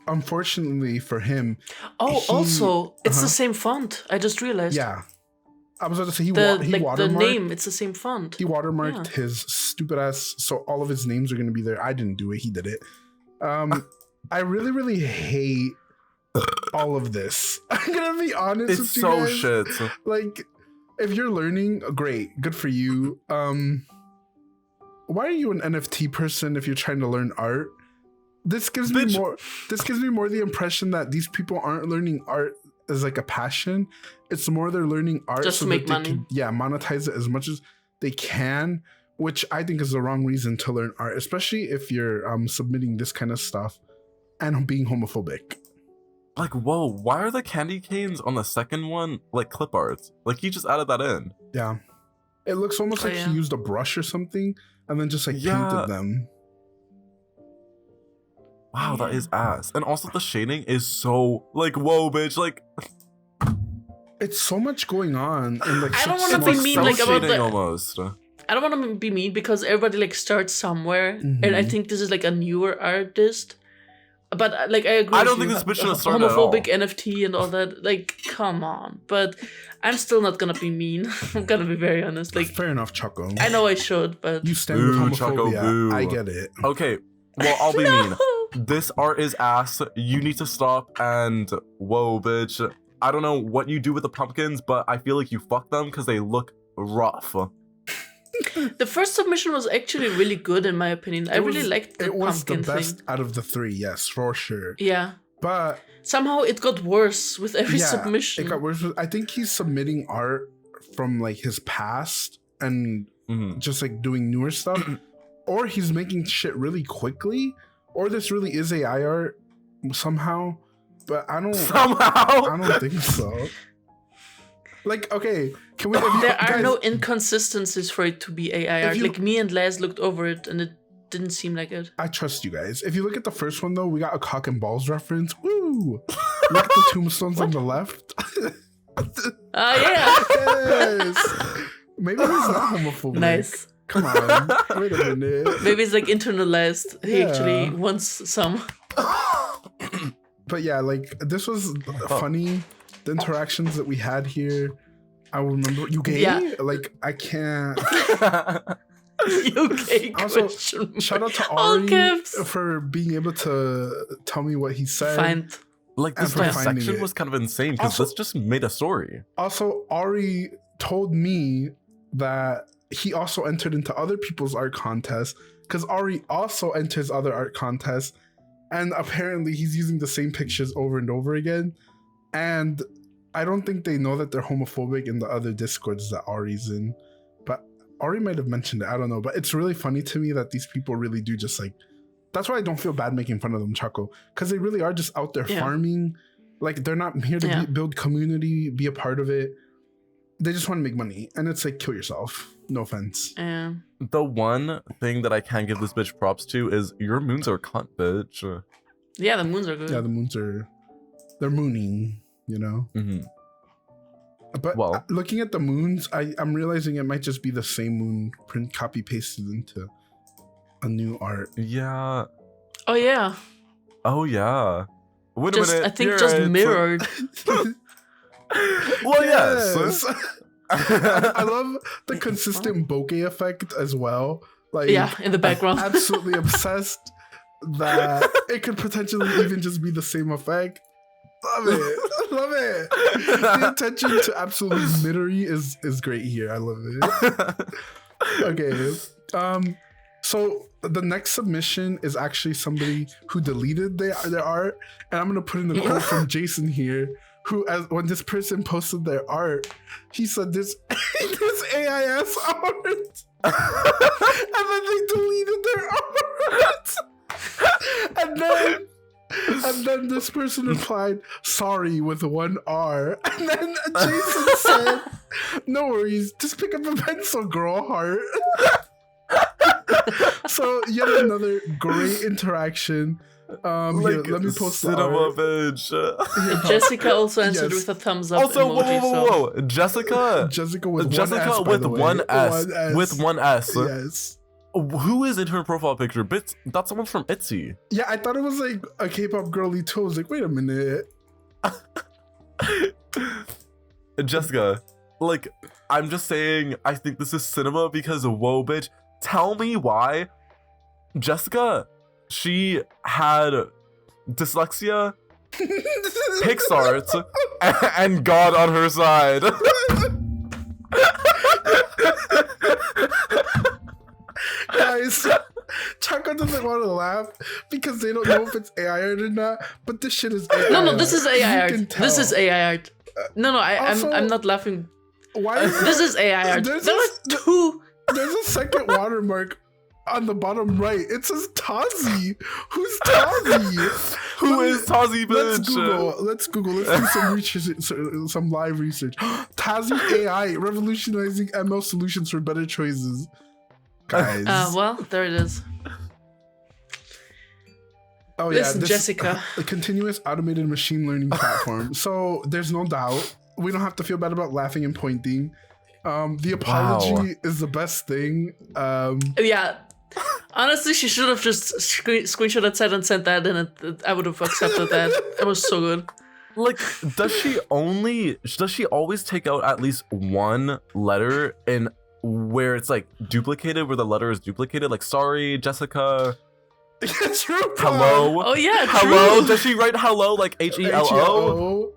S2: unfortunately for him...
S3: also, it's the same font. I just realized.
S2: Yeah. I was about to say, he
S3: watermarked... The name, it's the same font.
S2: He watermarked his stupid ass, so all of his names are going to be there. I didn't do it. He did it. I really, really hate all of this. I'm gonna be honest with you guys.
S1: It's so shit.
S2: Like, if you're learning, great, good for you. Why are you an NFT person if you're trying to learn art? This gives me more the impression that these people aren't learning art as like a passion. It's more they're learning art
S3: just
S2: so
S3: to make
S2: that
S3: money.
S2: They can, monetize it as much as they can. Which I think is the wrong reason to learn art, especially if you're submitting this kind of stuff and being homophobic.
S1: Like, whoa, why are the candy canes on the second one like clip art? Like, he just added that in.
S2: Yeah. It looks almost like he used a brush or something and then just like painted them.
S1: Wow, that is ass. And also the shading is so like, whoa, bitch, like...
S2: It's so much going on. And like,
S3: I don't want to be mean like about the...
S1: almost.
S3: I don't want to be mean because everybody like starts somewhere, and I think this is like a newer artist. But like I agree.
S1: I don't think this bitch should have started
S3: homophobic at all. NFT and all that. Like, come on. But I'm still not gonna be mean. I'm gonna be very honest. Like,
S2: fair enough, Choco.
S3: I know I should, but
S2: you stand with homophobia.
S1: Choco, boo.
S2: I get it.
S1: Okay, well I'll be mean. This art is ass. You need to stop. And whoa, bitch. I don't know what you do with the pumpkins, but I feel like you fuck them because they look rough.
S3: The first submission was actually really good in my opinion. I really liked the pumpkin thing. It was the best
S2: out of the 3, yes, for sure.
S3: Yeah.
S2: But
S3: somehow it got worse with every submission.
S2: It got worse. I think he's submitting art from like his past and just like doing newer stuff. Or he's making shit really quickly. Or this really is AI art somehow. But I don't think so. Like, okay, can we...
S3: There are no inconsistencies for it to be AI art. Like, me and Les looked over it, and it didn't seem like it.
S2: I trust you guys. If you look at the first one, though, we got a cock and balls reference. Woo! Look at the tombstones on the left.
S3: Yeah.
S2: Yes. Maybe he's not homophobic.
S3: Nice.
S2: Come on. Wait a minute.
S3: Maybe it's, like, internalized. He actually wants some.
S2: But, yeah, like, this was funny. The interactions that we had here, I remember. You gay? Yeah. Like, I can't.
S3: You gay?
S2: Also, shout out to Ari for being able to tell me what he said.
S3: Fine.
S1: Like, this section was kind of insane because this just made a story.
S2: Also, Ari told me that he also entered into other people's art contests because Ari also enters other art contests, and apparently he's using the same pictures over and over again. And I don't think they know that they're homophobic in the other Discords that Ari's in. But Ari might have mentioned it. I don't know. But it's really funny to me that these people really do just like... That's why I don't feel bad making fun of them, Chaco. Because they really are just out there farming. Like, they're not here to build community, be a part of it. They just want to make money. And it's like, kill yourself. No offense.
S1: The one thing that I can give this bitch props to is your moons are cunt, bitch.
S3: Yeah, the moons are good.
S2: Yeah, the moons are... They're mooning, you know? But
S1: Well.
S2: looking at the moons, I'm realizing it might just be the same moon print copy pasted into a new art.
S1: Yeah.
S3: Oh yeah.
S1: Oh yeah. Wait a
S3: Just
S1: minute.
S3: I think
S1: you're
S3: just
S1: right.
S3: mirrored.
S1: Well, yes.
S2: I love the consistent bokeh effect as well. Like,
S3: Yeah, in the background.
S2: absolutely obsessed that it could potentially even just be the same effect. Love it. Love it. The attention to absolute mittery is great here. I love it. Okay. So the next submission is actually somebody who deleted their art, and I'm gonna put in a quote from Jason here, who, when this person posted their art, he said this AIS art, and then they deleted their art, and then this person replied, "Sorry," with one R, and then Jason said, "No worries, just pick up a pencil, girl, heart." So yet another great interaction. Here, let me post the
S1: cinema
S2: art.
S1: bitch.
S3: And Jessica also answered
S2: Yes.
S3: with a thumbs up
S1: Also,
S3: emoji.
S1: whoa. Jessica.
S2: Jessica with
S1: Jessica
S2: one S, by
S1: with
S2: the way.
S1: one S. With one S.
S2: Yes.
S1: Who is in her profile picture? That's someone from Etsy.
S2: Yeah, I thought it was like a K-pop girly too. I was like, wait a minute.
S1: Jessica, like, I'm just saying, I think this is cinema because whoa, bitch. Tell me why. Jessica, she had dyslexia, PixArt, and God on her side.
S2: Guys, Chaco doesn't want to laugh because they don't know if it's AI art or not, but this shit is AI.
S3: No, this is AI
S2: You
S3: art.
S2: can
S3: This is
S2: tell.
S3: AI art. No,
S2: Also,
S3: I'm not laughing.
S2: Why is
S3: This is AI art.
S2: There's
S3: There
S2: a-
S3: are two.
S2: There's a second watermark on the bottom right. It says Tazi. Who's Tazi?
S1: Who is Tazi, bitch?
S2: Let's Google. Let's do some research, some live research. Tazi AI revolutionizing ML solutions for better choices. Guys.
S3: Well, there it is.
S2: Oh
S3: Listen,
S2: this
S3: Jessica.
S2: a continuous automated machine learning platform. So there's no doubt we don't have to feel bad about laughing and pointing. The apology is the best thing.
S3: Yeah. Honestly, she should have just screenshotted that and sent that, and I would have accepted that. It was so good.
S1: Like, does she always take out at least one letter in where it's like duplicated, where the letter is duplicated? Like, sorry, Jessica.
S2: True.
S1: Hello.
S3: Oh yeah,
S1: Hello.
S3: true.
S1: Does she write hello like HELO?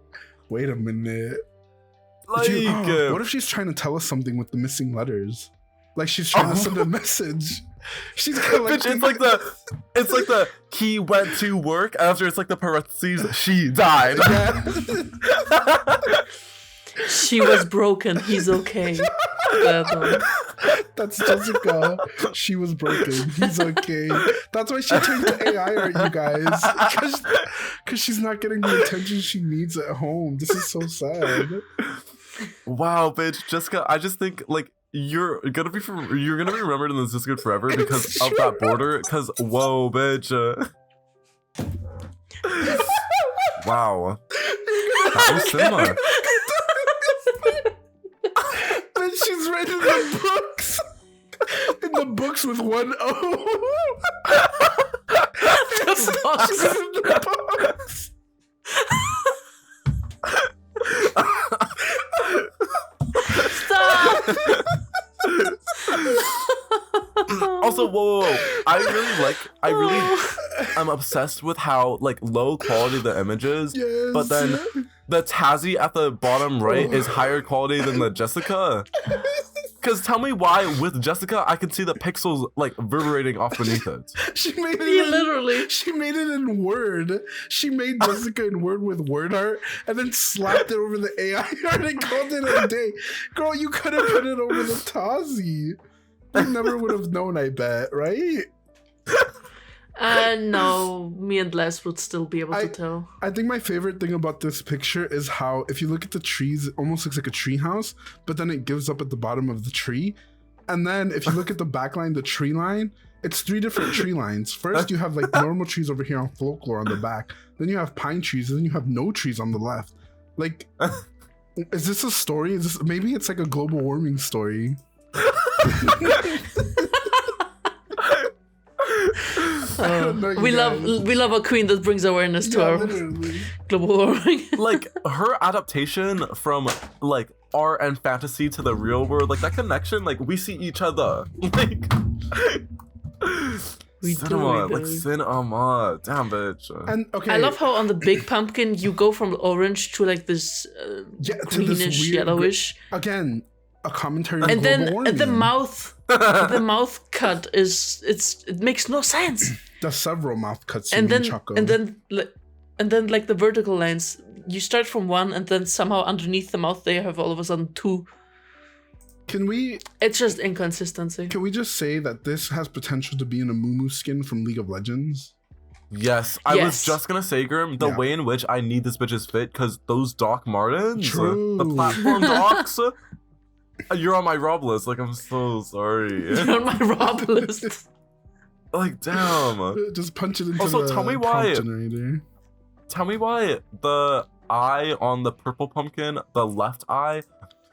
S2: Wait a minute.
S1: Like,
S2: What if she's trying to tell us something with the missing letters? Like she's trying to send a message. She's
S1: bitch, it's like the he went to work. After it's like the parentheses, she died.
S3: She was broken. He's okay.
S2: That's Jessica. She was broken. He's okay. That's why she turned to AI art, you guys. Because she's not getting the attention she needs at home. This is so sad.
S1: Wow, bitch, Jessica. I just think like you're gonna be remembered in this Discord forever because of that border. Because whoa, bitch. Wow. That was cinema.
S2: Then she's written in the books. In the books with one O.
S3: The box.
S2: She's in the books.
S3: Stop.
S1: Also, whoa. I'm obsessed with how like low quality the image is,
S2: Yes.
S1: but then the Tazi at the bottom right is higher quality than the Jessica. Because tell me why with Jessica I can see the pixels like reverberating off beneath it.
S2: She made it.
S3: Yeah, literally.
S2: She made it in Word. She made Jessica in Word with word art, and then slapped it over the AI art and called it a day. Girl, you could have put it over the Tazi. You never would have known, I bet, right?
S3: No, me and Les would still be able to tell.
S2: I think my favorite thing about this picture is how, if you look at the trees, it almost looks like a tree house, but then it gives up at the bottom of the tree. And then if you look at the back line, the tree line, it's 3 different tree lines. First, you have like normal trees over here on Folklore on the back. Then you have pine trees, and then you have no trees on the left. Like, Is this a story? Maybe it's like a global warming story.
S3: We love a queen that brings awareness to our global warming.
S1: Like her adaptation from like art and fantasy to the real world, like that connection, like we see each other. Like cinema, like cinema. Damn, bitch.
S2: And okay,
S3: I love how on the big pumpkin you go from orange to like this greenish,
S2: weird,
S3: yellowish.
S2: Again, a commentary on
S3: And
S2: global
S3: then
S2: warming.
S3: the mouth cut it makes no sense.
S2: There's several mouth cuts.
S3: And then
S2: Choco.
S3: and then like the vertical lines, you start from one and then somehow underneath the mouth they have all of a sudden two. It's just inconsistency.
S2: Can we just say that this has potential to be in a Mumu skin from League of Legends?
S1: Yes, I was just gonna say, Grim, the way in which I need this bitch's fit, because those Doc Martens, the platform docs, you're on my Rob list. Like, I'm so sorry.
S3: You're on my Rob list.
S1: Like, damn.
S2: Just punch it into
S1: also,
S2: the
S1: tell me
S2: prompt generator.
S1: Tell me why the eye on the purple pumpkin, the left eye,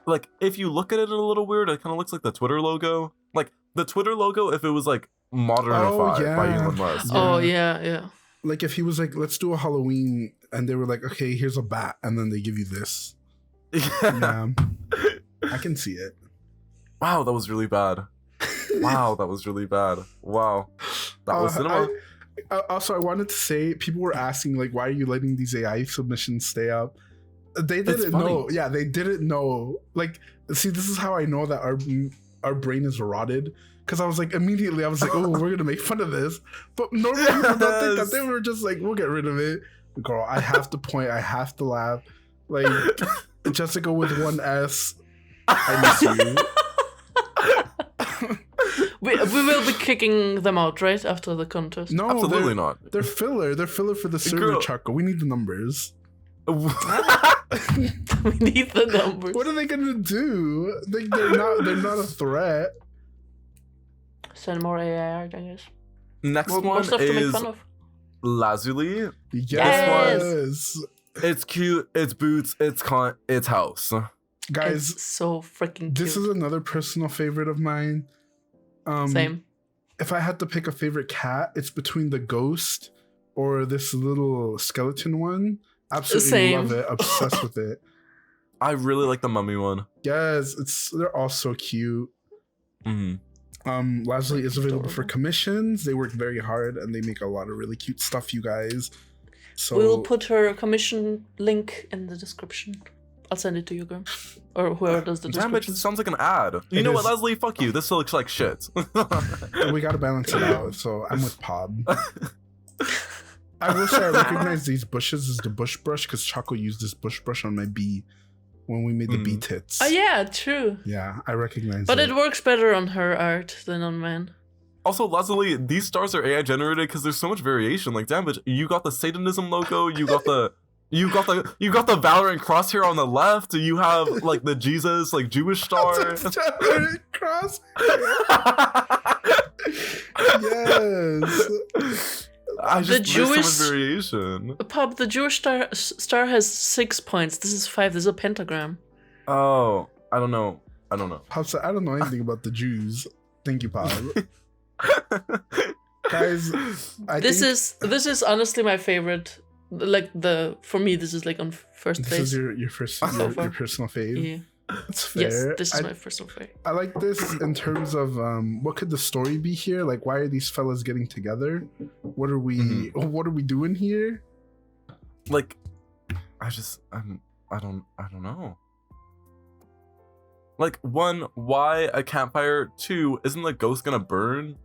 S1: like, if you look at it a little weird, it kind of looks like the Twitter logo. Like, the Twitter logo, if it was, like, modernified by Elon Musk.
S3: Oh, yeah.
S2: Like, if he was like, let's do a Halloween, and they were like, okay, here's a bat, and then they give you this. Yeah. I can see it.
S1: Wow, that was really bad. Wow, that was really bad. Wow. That was cinema.
S2: Also, I wanted to say, people were asking, like, why are you letting these AI submissions stay up? They didn't know. Yeah, they didn't know. Like, see, this is how I know that our brain is rotted. Because I was like, immediately, I was like, oh, we're going to make fun of this. But normally people don't think that. They were just like, we'll get rid of it. Girl, I have to point. I have to laugh. Like, Jessica with one S. I miss you.
S3: We will be kicking them out, right? After the contest.
S2: No,
S1: absolutely not.
S2: They're filler. They're filler for the server, Chaco. We need the numbers.
S3: We need the numbers.
S2: What are they gonna do? They're not a threat.
S3: Send more AI, I guess.
S1: Next one is Lazuli.
S2: Yes.
S1: It's cute. It's boots. It's house.
S2: Guys,
S3: it's so freaking cute.
S2: This is another personal favorite of mine.
S3: Same.
S2: If I had to pick a favorite cat, it's between the ghost or this little skeleton one. Absolutely love it. Obsessed with it.
S1: I really like the mummy one.
S2: Yes, they're all so cute. Lazuli is available for commissions. They work very hard and they make a lot of really cute stuff, you guys. So
S3: we'll put her commission link in the description. I'll send it to you, girl. Or whoever does the description.
S1: Damn it, it sounds like an ad. You know what, Leslie? Fuck you. This looks like shit.
S2: We gotta balance it out, so I'm with Pob. I will say I recognize these bushes as the bush brush because Choco used this bush brush on my bee when we made the bee tits.
S3: Oh yeah, true.
S2: Yeah, I recognize
S3: But it works better on her art than on mine.
S1: Also, Leslie, these stars are AI generated because there's so much variation. Like, damn, bitch, you got the Satanism logo, you got the Valorant cross here on the left. You have like the Jesus, like Jewish star.
S2: Valorant cross. Yes.
S1: There's so much variation.
S3: Pop, the Jewish star has 6 points. This is 5. This is a pentagram.
S1: Oh, I don't know.
S2: Pop said, I don't know anything about the Jews. Thank you, Pop. Guys,
S3: this is honestly my favorite. Like for me, this is like on first place.
S2: This is your personal fave.
S3: Yeah.
S2: That's fair.
S3: Yes, this is my personal fave.
S2: I like this in terms of what could the story be here? Like, why are these fellas getting together? What are we doing here?
S1: Like, I don't know. Like, 1, why a campfire? 2, isn't the ghost gonna burn?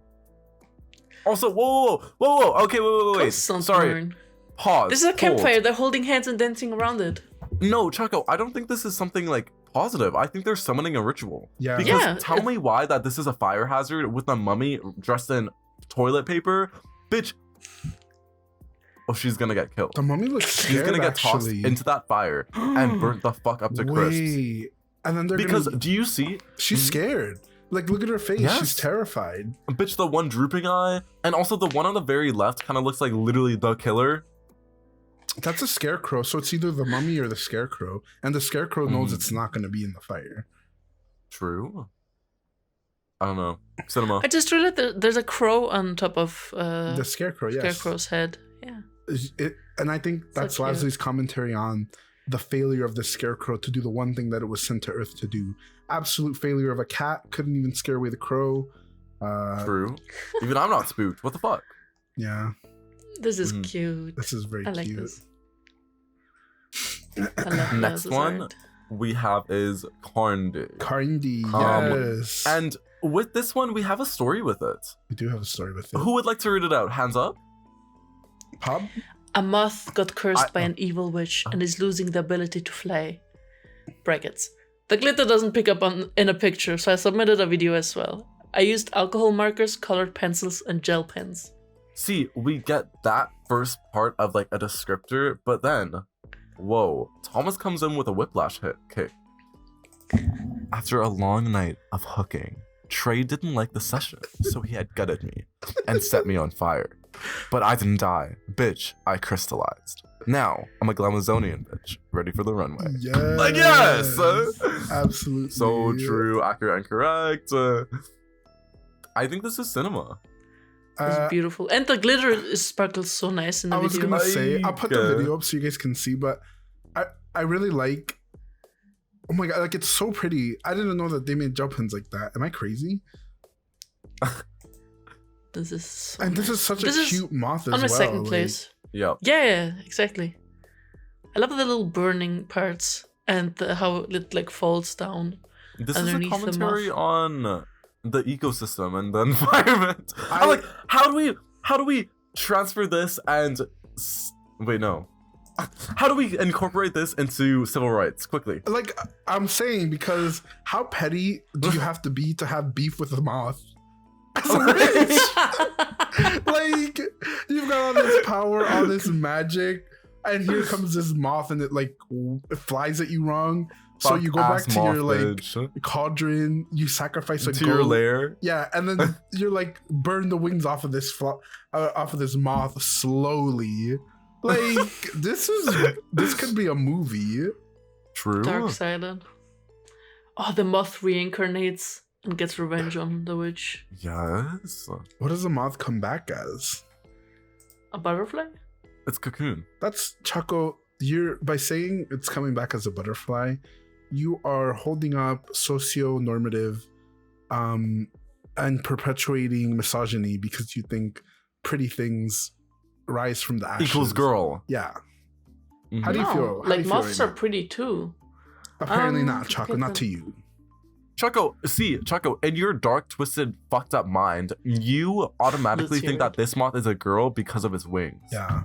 S1: Also, whoa, okay, wait. Sorry.
S3: Burn.
S1: Pause.
S3: This is a campfire. They're holding hands and dancing around it.
S1: No, Chaco, I don't think this is something like positive. I think they're summoning a ritual.
S2: Yeah.
S1: Because tell me why that this is a fire hazard with a mummy dressed in toilet paper. Bitch. Oh, she's gonna get killed.
S2: The mummy looks scared,
S1: she's gonna get tossed into that fire and burnt the fuck up to crisps.
S2: And then they're
S1: do you see?
S2: She's scared. Like, look at her face. Yes. She's terrified.
S1: Bitch, the one drooping eye, and also the one on the very left kind of looks like literally the killer.
S2: That's a scarecrow, so it's either the mummy or the scarecrow, and the scarecrow knows it's not going to be in the fire.
S1: True. I don't know. Cinema.
S3: I just realized there's a crow on top of
S2: The scarecrow, yes.
S3: Scarecrow's head. Yeah.
S2: And I think that's
S3: So cute.
S2: Leslie's commentary on the failure of the scarecrow to do the one thing that it was sent to Earth to do. Absolute failure of a cat. Couldn't even scare away the crow.
S1: True. Even I'm not spooked. What the fuck?
S2: Yeah,
S3: This is cute.
S2: this is very
S3: I like
S2: cute.
S3: this. I love
S1: Next
S3: Les's
S1: one
S3: art.
S1: we have is Carndy.
S2: Carndy,
S1: Um,
S2: yes.
S1: And with this one, we have a story with it.
S2: we do have a story with it.
S1: Who would like to read it out? Hands up.
S2: Pop?
S3: A moth got cursed by an evil witch and is losing the ability to fly. Brackets. The glitter doesn't pick up in a picture, so I submitted a video as well. I used alcohol markers, colored pencils, and gel pens.
S1: See, we get that first part of like a descriptor, but then, whoa, Thomas comes in with a whiplash kick. After a long night of hooking, Trey didn't like the session, so he had gutted me and set me on fire. But I didn't die. Bitch, I crystallized. Now, I'm a Glamazonian bitch, ready for the runway.
S2: Yes.
S1: Like, yes!
S2: Absolutely.
S1: So true, accurate and correct. I think this is cinema.
S3: It's beautiful. And the glitter is sparkles so nice in the
S2: I was
S3: video.
S2: gonna say, I'll put the
S1: Like,
S2: video up so you guys can see, but I really like. Oh my god, like it's so pretty. I didn't know that they made gel pens like that. Am I crazy?
S3: This is so
S2: And this
S3: nice.
S2: is such
S3: This
S2: a
S3: is
S2: cute moth as
S3: on
S2: well.
S3: my second
S2: like-
S3: place.
S1: Yep.
S3: Yeah, exactly. I love the little burning parts and how it like falls down.
S1: This is a
S3: Underneath the
S1: commentary
S3: moth.
S1: on the ecosystem and the environment. I'm
S2: I-
S1: like, how do we transfer this and wait, no. How do we incorporate this into civil rights quickly?
S2: Like I'm saying, because how petty do you have to have beef with a moth? As a witch? Like you've got all this power, all this magic, and here comes this moth, and it it flies at you wrong. So you go back
S1: Fuck-ass
S2: to your
S1: moth, bitch.
S2: cauldron, you sacrifice a
S1: To your
S2: goat.
S1: lair.
S2: Yeah, and then you're burn the wings off of this off of this moth slowly. Like this could be a movie.
S1: True.
S3: Dark Silent. Oh, the moth reincarnates and gets revenge on the witch.
S1: Yes.
S2: What does the moth come back as?
S3: A butterfly?
S1: It's Cocoon.
S2: That's Chaco. You're by saying it's coming back as a butterfly, you are holding up socio-normative and perpetuating misogyny because you think pretty things rise from the ashes.
S1: Equals girl.
S2: Yeah.
S1: Mhm.
S2: How do you
S3: No,
S2: feel? How do
S3: like
S2: you feel
S3: moths
S2: right
S3: are
S2: now?
S3: pretty too.
S2: Apparently not, Chaco.
S3: okay
S2: Not
S3: then.
S2: to you.
S1: Chaco, in your dark, twisted, fucked up mind, you automatically
S3: Let's hear
S1: think that
S3: it.
S1: this moth is a girl because of its wings.
S2: Yeah.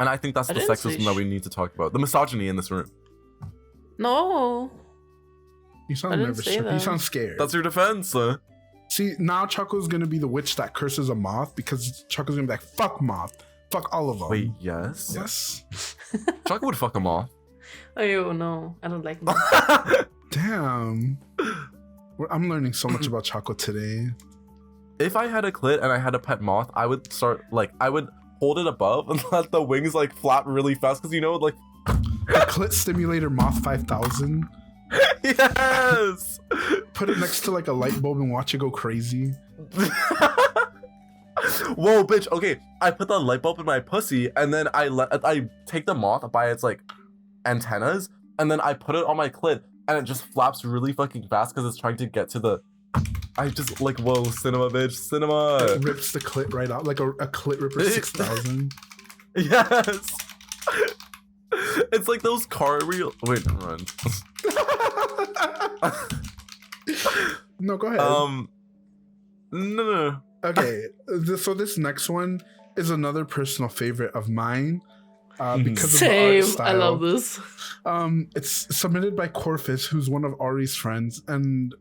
S1: And I think that's
S3: I
S1: the
S3: didn't say
S1: sexism that we need to talk about. The misogyny in this room.
S3: No.
S2: You
S3: I
S2: sound
S3: didn't
S2: nervous.
S3: say
S2: Chaco. You
S3: that.
S2: sound scared.
S1: That's your defense.
S2: See, now Chaco's gonna be the witch that curses a moth because Chaco's gonna be like, fuck moth. Fuck all of them.
S1: Wait, yes?
S2: Yes.
S1: Chaco would fuck a moth.
S3: Oh no, I don't like moths.
S2: Damn. I'm learning so much about Chaco today.
S1: If I had a clit and I had a pet moth, I would I would hold it above and let the wings flap really fast because
S2: A clit stimulator moth 5000.
S1: yes.
S2: Put it next to a light bulb and watch it go crazy.
S1: Whoa, bitch. Okay, I put the light bulb in my pussy and then I take the moth by its antennas and then I put it on my clit and it just flaps really fucking fast because it's trying to get to the. I just whoa, cinema, bitch, cinema.
S2: It rips the clit right out like a clit ripper 6000.
S1: Yes. It's like those car wheel. Wait, run.
S2: No, go ahead.
S1: No.
S2: Okay, so this next one is another personal favorite of mine because of the
S3: Same.
S2: art style.
S3: I love this.
S2: It's submitted by Corfus, who's one of Ari's friends, and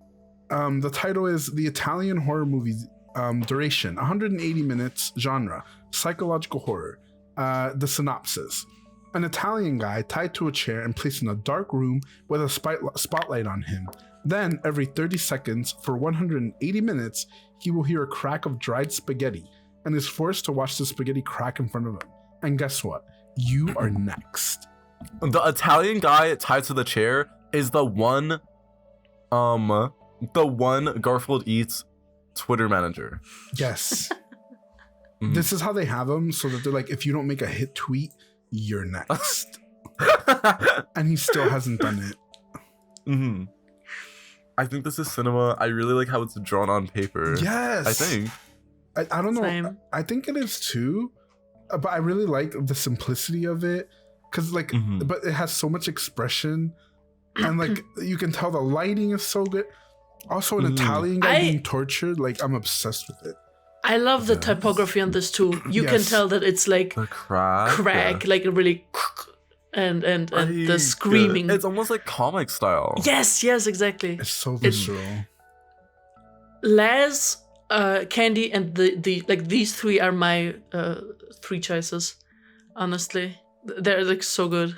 S2: the title is The Italian Horror Movie. Duration, 180 minutes, genre, psychological horror. The synopsis. An Italian guy tied to a chair and placed in a dark room with a spotlight on him. Then, every 30 seconds for 180 minutes, he will hear a crack of dried spaghetti and is forced to watch the spaghetti crack in front of him. And guess what? you are next.
S1: The Italian guy tied to the chair is the one Garfield Eats Twitter manager.
S2: Yes. This is how they have him, so that they're like, if you don't make a hit tweet, you're next. And he still hasn't done it.
S1: Mm-hmm. I think this is cinema. I really like how it's drawn on paper.
S2: Yes.
S1: I think.
S2: I don't know.
S3: Same.
S2: I think it is too. But I really like the simplicity of it. Because, like, but it has so much expression. And, like, you can tell the lighting is so good. Also, an Italian guy being tortured. Like, I'm obsessed with it.
S3: I love the typography on this too. You can tell that it's like
S1: the crack,
S3: like a really and the screaming.
S1: It's almost like comic style.
S3: Yes, exactly.
S2: It's so visceral.
S3: Laz, Candy, and the like. These three are my 3 choices. Honestly, they're like so good.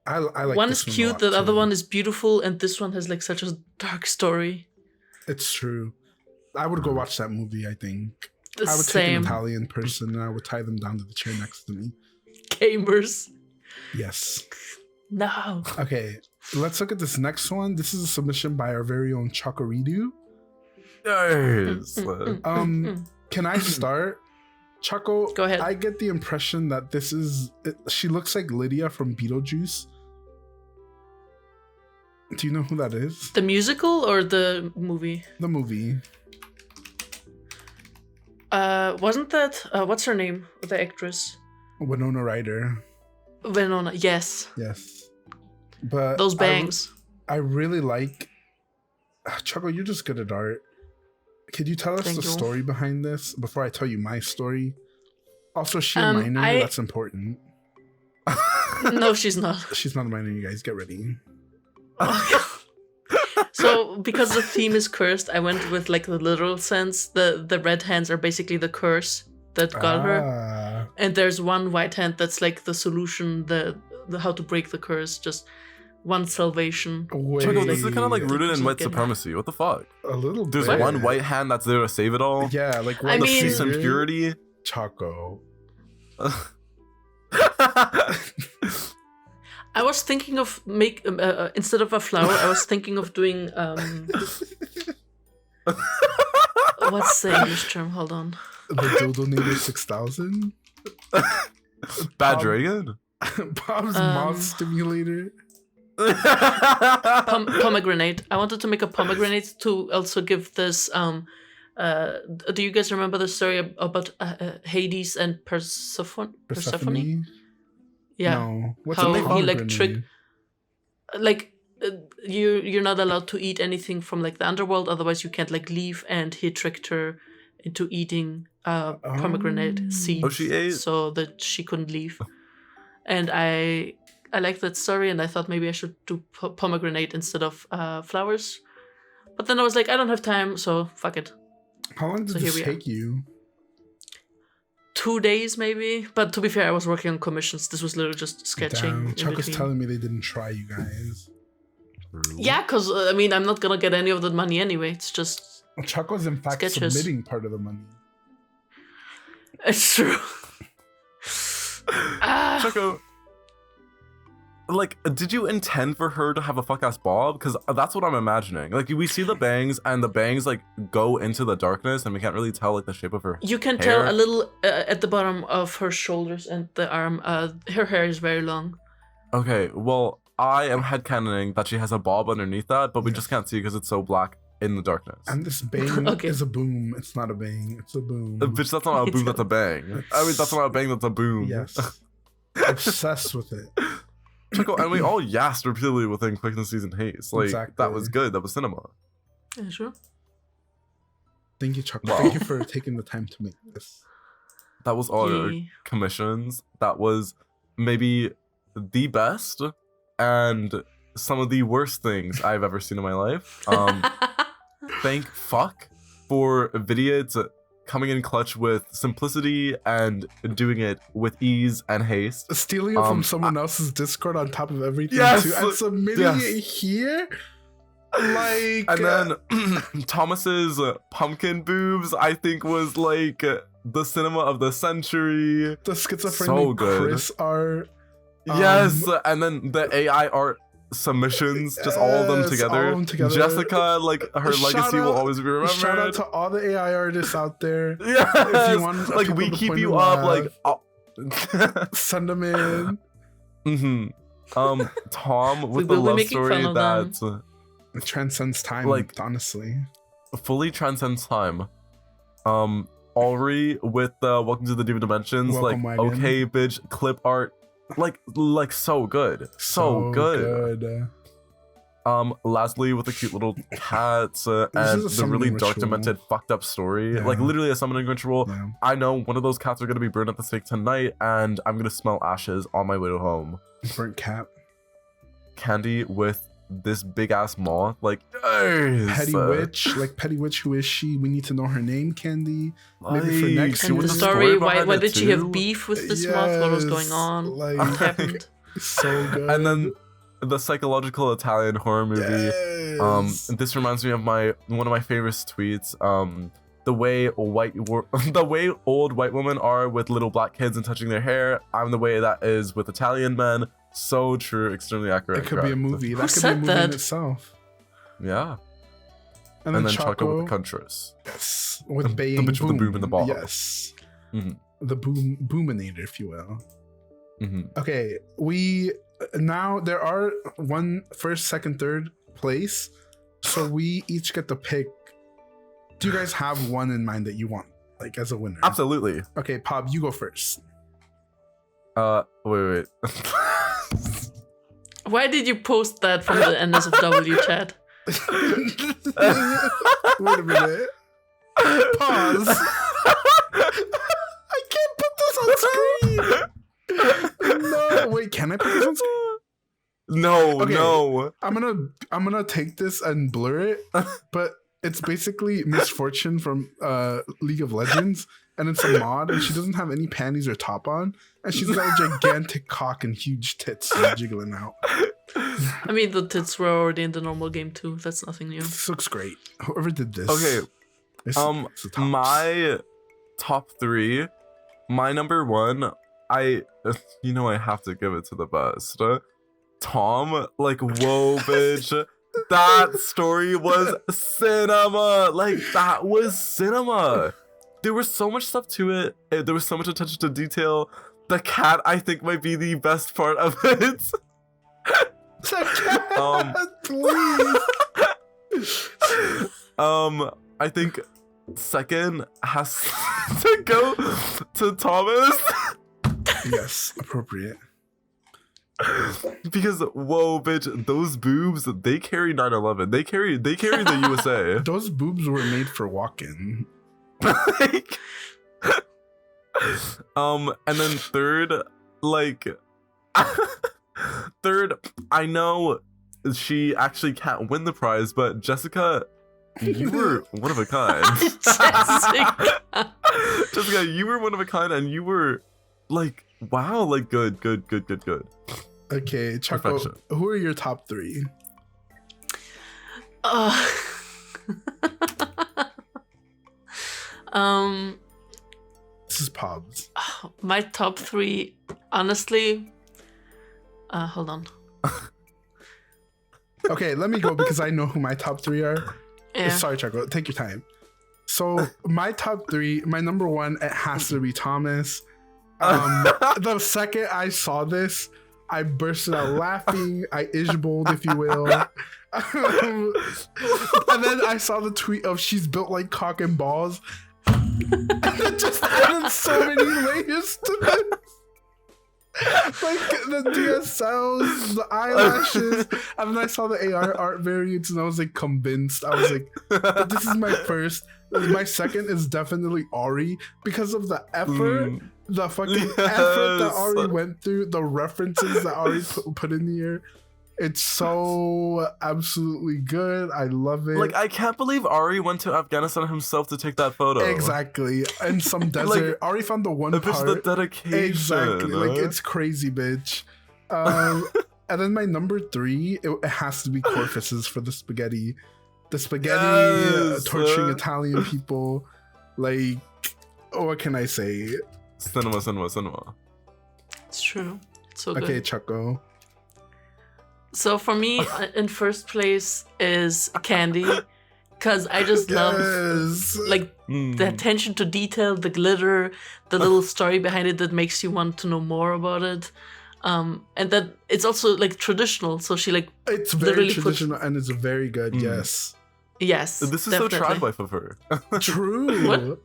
S2: I like
S3: one
S2: this
S3: is cute,
S2: a lot,
S3: the other
S2: too.
S3: one is beautiful, and this one has like such a dark story.
S2: It's true. I would go watch that movie, I think.
S3: The
S2: I would take
S3: same
S2: an Italian person and I would tie them down to the chair next to me.
S3: gamers.
S2: Yes.
S3: No.
S2: Okay, let's look at this next one. This is a submission by our very own Chocoridu.
S1: Yes.
S2: Can I start? Choco,
S3: Go ahead.
S2: I get the impression that this is... she looks like Lydia from Beetlejuice. Do you know who that is?
S3: The musical or the movie?
S2: The movie.
S3: Wasn't that what's her name? The actress.
S2: Winona Ryder.
S3: Winona. Yes.
S2: Yes. But
S3: Those bangs.
S2: I really like... Choco, you're just good at art. Could you tell us
S3: Thank
S2: the
S3: you.
S2: story behind this before I tell you my story? Also, is she a minor? That's important.
S3: No, she's not.
S2: She's not a minor, you guys. Get ready.
S3: So, because the theme is cursed, I went with like the literal sense. The red hands are basically the curse that got her, and there's one white hand that's like the solution, the how to break the curse. Just one salvation.
S1: Choco, this is kind of like rooted in white
S3: Getting-
S1: supremacy. What the fuck?
S2: A little
S1: There's
S2: bit.
S1: one white hand that's there to save it all.
S2: Yeah, like
S3: I
S1: The
S3: mean-
S1: peace and purity.
S2: Choco.
S3: I was thinking of instead of a flower, I was thinking of doing what's the English term? Hold on.
S2: The Dildonator 6000.
S1: Bad Dragon.
S2: Bob's moth stimulator.
S3: Pomegranate. I wanted to make a pomegranate to also give this. Do you guys remember the story about Hades and Persephone?
S2: Persephone?
S3: Yeah.
S2: No. What's
S3: How
S2: a
S3: he like
S2: pomegranate?
S3: tricked. Like you're not allowed to eat anything from like the underworld, otherwise you can't like leave. And he tricked her into eating pomegranate seeds.
S1: Oh, she ate?
S3: So that she couldn't leave. And I like that story, and I thought maybe I should do pomegranate instead of flowers. But then I was like, I don't have time, so fuck it.
S2: How long did
S3: So
S2: this
S3: here we are.
S2: take you?
S3: 2 days maybe, but to be fair, I was working on commissions. This was literally just sketching.
S2: Damn,
S3: in
S2: Chuck is
S3: between.
S2: telling me they didn't try you guys.
S3: Yeah, because I mean, I'm not gonna get any of that money anyway. It's just
S2: Well, Chuck was in fact
S3: Sketches.
S2: submitting part of the money.
S3: it's true.
S1: Choco, like, did you intend for her to have a fuck ass bob? Because that's what I'm imagining. Like, we see the bangs, and the bangs like go into the darkness, and we can't really tell like the shape of her.
S3: You can
S1: Hair?
S3: tell a little at the bottom of her shoulders and the arm. Her hair is very long.
S1: Okay, well, I am headcanoning that she has a bob underneath that, but we just can't see because it's so black in the darkness.
S2: And this bang
S3: Okay.
S2: is a boom. It's not a bang. It's a boom.
S1: Bitch, that's not a boom, that's a bang. I mean, that's not a bang, that's a boom.
S2: Yes. Obsessed with it.
S1: Choco, and we all yassed repeatedly within Quickness Season Haste. Like,
S2: Exactly.
S1: that was good. That was cinema.
S3: Yeah, sure.
S2: Thank you, Chuck.
S1: Wow.
S2: Thank you for taking the time to make this.
S1: That was all our
S3: Yay.
S1: commissions. That was maybe the best and some of the worst things I've ever seen in my life. Thank fuck for Vidiot coming in clutch with simplicity and doing it with ease and haste.
S2: Stealing it from someone else's Discord on top of everything
S1: Yes!
S2: too, and submitting
S1: Yes.
S2: it here. Like,
S1: And then Thomas's pumpkin boobs, I think, was like the cinema of the century.
S2: The schizophrenic
S1: So good.
S2: Chris art.
S1: Yes, and then the AI art submissions, just all of them
S2: Yes,
S1: together.
S2: all of them together.
S1: Jessica, like her
S2: Shout
S1: legacy will
S2: out-
S1: always be remembered.
S2: Shout out to all the AI artists out there.
S1: Yes,
S2: If you want
S1: like
S2: people
S1: we
S2: to
S1: keep
S2: point
S1: you
S2: and
S1: up,
S2: laugh,
S1: like.
S2: send them in.
S1: Tom with
S3: We
S1: the
S3: will be
S1: love
S3: making
S1: story
S3: fun of them.
S2: It transcends time,
S1: Like-
S2: honestly.
S1: fully transcends time. Ori with the Welcome to the Diva Dimensions,
S2: Welcome
S1: like
S2: wagon.
S1: okay, bitch, clip art, like so good, so good. Lastly with the cute little cats and
S2: is a
S1: the really
S2: summoning
S1: dark,
S2: ritual.
S1: demented, fucked up story,
S2: Yeah.
S1: like literally a summoning ritual.
S2: Yeah.
S1: I know one of those cats are gonna be burned at the stake tonight, and I'm gonna smell ashes on my way to home.
S2: Burnt cat.
S1: Candy with this big ass moth, like yes!
S2: Petty witch, like Petty witch, who is she? We need to know her name, Candy. Maybe for next
S1: see
S3: And
S1: what
S3: the
S2: the
S3: story, why
S1: behind it
S3: did she
S1: too?
S3: have beef with this moth? What was going
S2: Yes,
S3: on?
S2: like-
S3: What happened?
S2: So good.
S1: And then the psychological Italian horror movie.
S2: Yes.
S1: This reminds me of one of my favorite tweets. The way the way old white women are with little black kids and touching their hair. I'm the way that is with Italian men. So true, extremely accurate.
S2: It could be a
S1: correct.
S2: movie. That
S3: Who
S2: could be a
S3: said
S2: movie in
S3: that?
S2: itself.
S1: Yeah,
S2: And
S1: and
S2: then
S1: then Choco with
S2: Choco,
S1: the Contras.
S2: yes, with
S1: The
S2: baying
S1: bitch with the boom in the ball.
S2: Yes,
S1: Mhm.
S2: the boominator, if you will.
S1: hmm
S2: Okay, we now there are first, second, third place, so we each get to pick. Do you guys have one in mind that you want, like as a winner?
S1: Absolutely.
S2: Okay, Pop, you go first.
S1: Wait.
S3: Why did you post that from the NSFW chat?
S2: Wait a minute. Pause. I can't put this on screen. No, wait, can I put this on screen?
S1: No,
S2: Okay.
S1: no.
S2: I'm gonna take this and blur it, but it's basically Misfortune from League of Legends, and it's a mod, and she doesn't have any panties or top on, and she's got a gigantic cock and huge tits jiggling out.
S3: I mean, the tits were already in the normal game too. That's nothing new.
S2: This looks great. Whoever did this.
S1: Okay,
S2: it's the tops.
S1: my top three, my number one, I have to give it to the best. Tom, like, whoa, bitch. That story was cinema. Like, that was cinema. There was so much stuff to it. There was so much attention to detail. The cat, I think, might be the best part of it.
S2: Please.
S1: I think second has to go to Thomas.
S2: Yes, appropriate.
S1: Because whoa, bitch, those boobs, they carry 9/11. They carry the USA.
S2: Those boobs were made for walking.
S1: Like, and then third, like, I know she actually can't win the prize, but Jessica, you were one of a kind.
S3: Jessica.
S1: Jessica, you were one of a kind, and you were like, wow, like good.
S2: Okay, Choco,
S1: Perfection.
S2: who are your top three? This is Pobs.
S3: My top three, honestly. Hold on.
S2: Okay, let me go because I know who my top three are.
S3: Yeah.
S2: Sorry, Choco, take your time. So my top three, my number one, it has to be Thomas. The second I saw this, I bursted out laughing. I ishbowled, if you will. And then I saw the tweet of she's built like cock and balls. And it just added so many layers to this. Like the DSLs, the eyelashes, and then I saw the AR art variants, and I was like convinced. I was like, "This is my first." My second is definitely Ari because of the effort, the fucking effort that Ari went through, the references that Ari put in here. It's so absolutely good. I love it.
S1: Like, I can't believe Ari went to Afghanistan himself to take that photo.
S2: Exactly. In some desert. Ari found the one
S1: The bitch,
S2: part.
S1: the dedication.
S2: Exactly. Like, it's crazy, bitch. And then my number three, it has to be Corfuses for the spaghetti. The spaghetti
S1: Yes.
S2: torturing Italian people. Like, What can I say?
S1: Cinema.
S3: It's true. It's so good.
S2: Okay, Choco.
S3: So for me, in first place is Candy, because I just love like the attention to detail, the glitter, the little story behind it that makes you want to know more about it. And that it's also like traditional, so she like
S2: it's very traditional and it's very good. Yes.
S3: Yes.
S1: This is
S3: definitely.
S1: so tried life of her.
S2: True.
S3: What?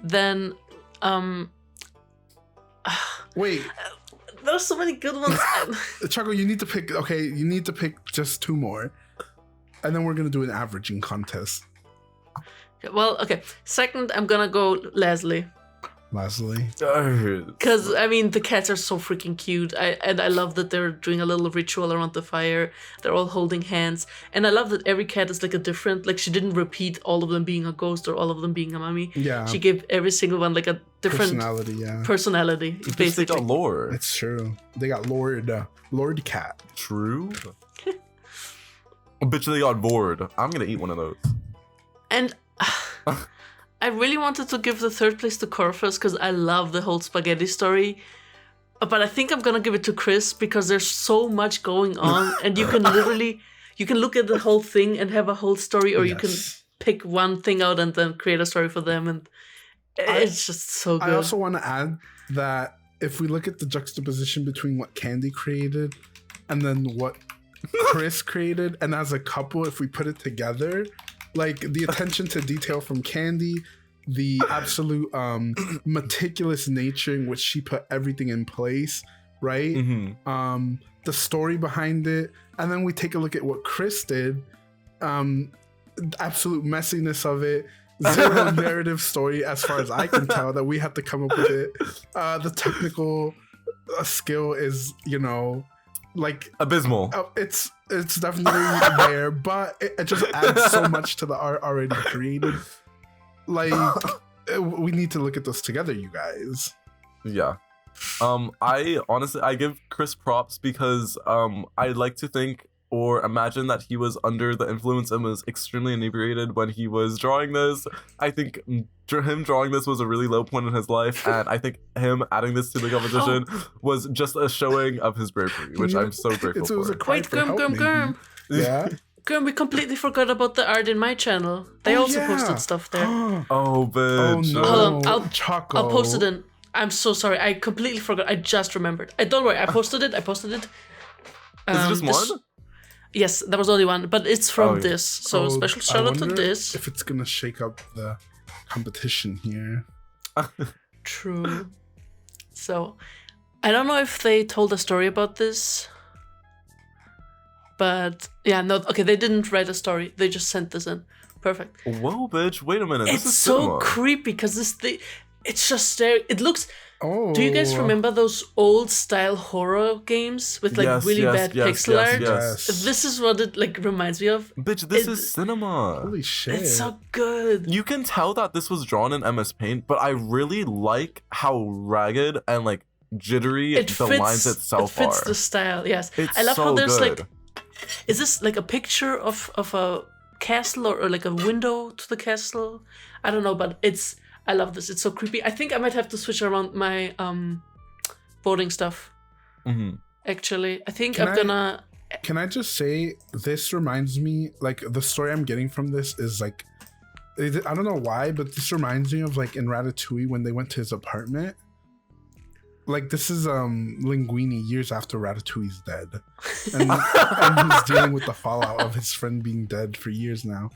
S3: Then
S2: wait.
S3: There's so many good ones.
S2: Choco, you need to pick. Okay, you need to pick just 2 more, and then we're gonna do an averaging contest.
S3: Well, okay. Second, I'm gonna go Leslie.
S2: Leslie.
S3: Because I mean, the cats are so freaking cute. I love that they're doing a little ritual around the fire. They're all holding hands, and I love that every cat is like a different. Like she didn't repeat all of them being a ghost or all of them being a mummy.
S2: Yeah.
S3: She gave every single one like a different
S2: personality. Yeah.
S3: Personality. Basically.
S1: They got lore.
S2: It's true. They got Lord Cat.
S1: True. Bitch, they got bored. I'm gonna eat one of those.
S3: And I really wanted to give the third place to Corvus because I love the whole spaghetti story. But I think I'm gonna give it to Chris because there's so much going on and you can literally, you can look at the whole thing and have a whole story, or you can pick one thing out and then create a story for them, and it's just so good.
S2: I also want to add that if we look at the juxtaposition between what Candy created and then what Chris created, and as a couple, if we put it together, like the attention to detail from Candy, the absolute meticulous nature in which she put everything in place, right?
S1: Mm-hmm.
S2: The story behind it, and then we take a look at what Chris did, absolute messiness of it, zero narrative story as far as I can tell that we have to come up with it. The technical skill is, you know, like
S1: abysmal.
S2: It's definitely there, but it just adds so much to the art already created. Like we need to look at this together, you guys.
S1: Yeah. I honestly I give Chris props because I like to think or imagine that he was under the influence and was extremely inebriated when he was drawing this. I think him drawing this was a really low point in his life, and I think him adding this to the competition was just a showing of his bravery, which I'm so grateful for.
S3: Wait, Gurm.
S2: Yeah?
S3: Gurm, we completely forgot about the art in my channel. They also posted stuff there.
S1: Oh, bitch.
S2: Oh, no.
S3: Hold on,
S2: Choco.
S3: I'll post it in. I'm so sorry. I completely forgot. I just remembered. Don't worry. I posted it.
S1: Is it just one?
S3: Yes, that was only one, but it's from this. So special shout out to this.
S2: If it's gonna shake up the competition here.
S3: True. So, I don't know if they told a story about this, but yeah, no. Okay, they didn't write a story. They just sent this in. Perfect.
S1: Whoa, bitch! Wait a minute.
S3: It's
S1: this is
S3: so
S1: cinema.
S3: creepy because this thing. It's just there. It looks.
S2: Oh.
S3: Do you guys remember those old style horror games with like really bad pixel art?
S2: Yes.
S3: This is what it like reminds me of.
S1: Bitch, this is cinema.
S2: Holy shit.
S3: It's so good.
S1: You can tell that this was drawn in MS Paint, but I really like how ragged and like jittery the lines itself are.
S3: It fits the style, yes.
S1: It's
S3: I love
S1: so
S3: how there's
S1: good.
S3: like, is this like a picture of a castle or like a window to the castle? I don't know, but I love this. It's so creepy. I think I might have to switch around my voting stuff.
S1: Mm-hmm.
S3: Actually, I think
S2: Can I just say, this reminds me, like, the story I'm getting from this is like, I don't know why, but this reminds me of like in Ratatouille when they went to his apartment. Like, this is Linguini years after Ratatouille's dead, and he's dealing with the fallout of his friend being dead for years now,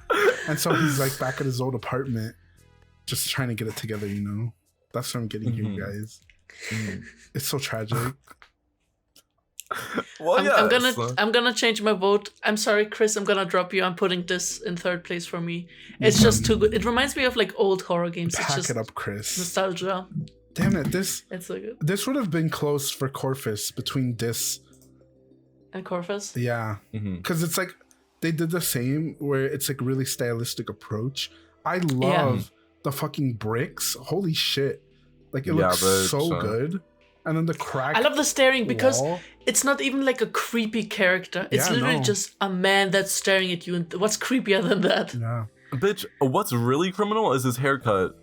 S2: and so he's like back at his old apartment, just trying to get it together. You know, that's what I'm getting here, you guys. It's so tragic.
S1: Well,
S3: I'm gonna change my vote. I'm sorry, Chris. I'm gonna drop you. I'm putting this in third place for me. It's just too good. It reminds me of like old horror games.
S2: Pack
S3: it's just
S2: it up, Chris.
S3: Nostalgia.
S2: Damn it!
S3: It's so good.
S2: This would have been close for Corvus between this
S3: and Corvus.
S2: Yeah, because it's like they did the same where it's like really stylistic approach. I love the fucking bricks. Holy shit! Like it looks so good. And then the crack.
S3: I love the staring because
S2: wall.
S3: It's not even like a creepy character. It's literally just a man that's staring at you. And what's creepier than that?
S2: Yeah.
S1: Bitch, what's really criminal is his haircut.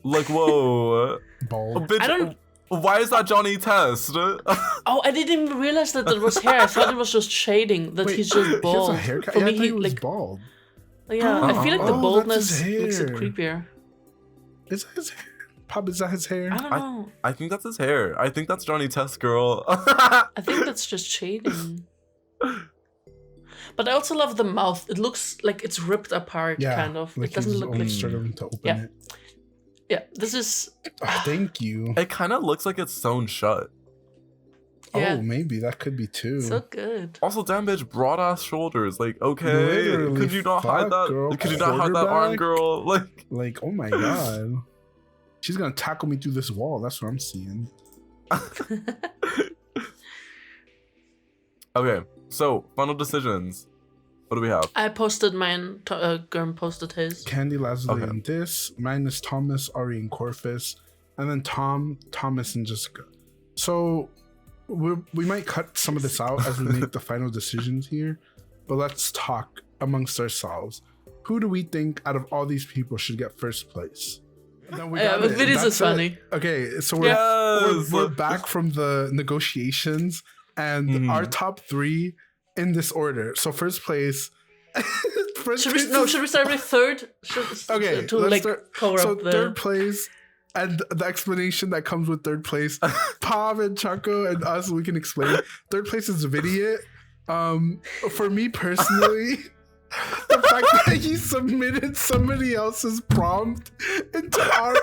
S1: Like, whoa.
S2: Bald.
S1: Bitch,
S3: I don't-
S1: why is that Johnny Test?
S3: Oh, I didn't even realize that was hair. I thought it was just shading. That
S2: Wait,
S3: he's just bald.
S2: He has a haircut?
S3: For
S2: Yeah,
S3: me,
S2: I thought
S3: he
S2: he was
S3: like.
S2: bald.
S3: Yeah, I feel like the
S2: Oh,
S3: baldness
S2: that's his
S3: makes it
S2: hair.
S3: creepier.
S2: Is that his hair? Pop, is that his hair?
S3: I don't know.
S1: I think that's his hair. I think that's Johnny Test, girl.
S3: I think that's just shading. But I also love the mouth. It looks like it's ripped apart,
S2: Yeah,
S3: kind of.
S2: like
S3: It doesn't
S2: he's
S3: look
S2: only
S3: like.
S2: struggling to open
S3: Yeah.
S2: it.
S3: Yeah, this is.
S2: Oh, thank you.
S1: It kind of looks like it's sewn shut.
S3: Yeah.
S2: Oh, maybe that could be too.
S3: So good.
S1: Also, damn bitch, broad ass shoulders. Like, okay,
S2: Literally,
S1: could you not hide
S2: fuck,
S1: that?
S2: girl.
S1: Could you not hide that arm,
S2: Quarterback?
S1: girl? Like,
S2: Like, oh my god. She's gonna tackle me through this wall. That's what I'm seeing.
S1: okay. So, final decisions. What do we have?
S3: I posted mine. Gurm posted his.
S2: Candy, Lazuli,
S1: Okay.
S2: and this. Mine is Thomas, Ari, and Corfus. And then Tom, Thomas, and Jessica. So we might cut some of this out as we make the final decisions here. But let's talk amongst ourselves. Who do we think out of all these people should get first place? And then we got it.
S3: Videos
S2: That's
S3: is funny.
S2: Okay, so we're,
S1: Yes!
S2: we're back from the negotiations, and our top three in this order. So first place. First
S3: Should we
S2: place is-
S3: start with third?
S2: Okay,
S3: To
S2: let's
S3: like
S2: start-
S3: cover
S2: so
S3: up the.
S2: third place, and the explanation that comes with third place, Pav and Chaco and us, we can explain. Third place is Vidiot. For me personally, the fact that he submitted somebody else's prompt into our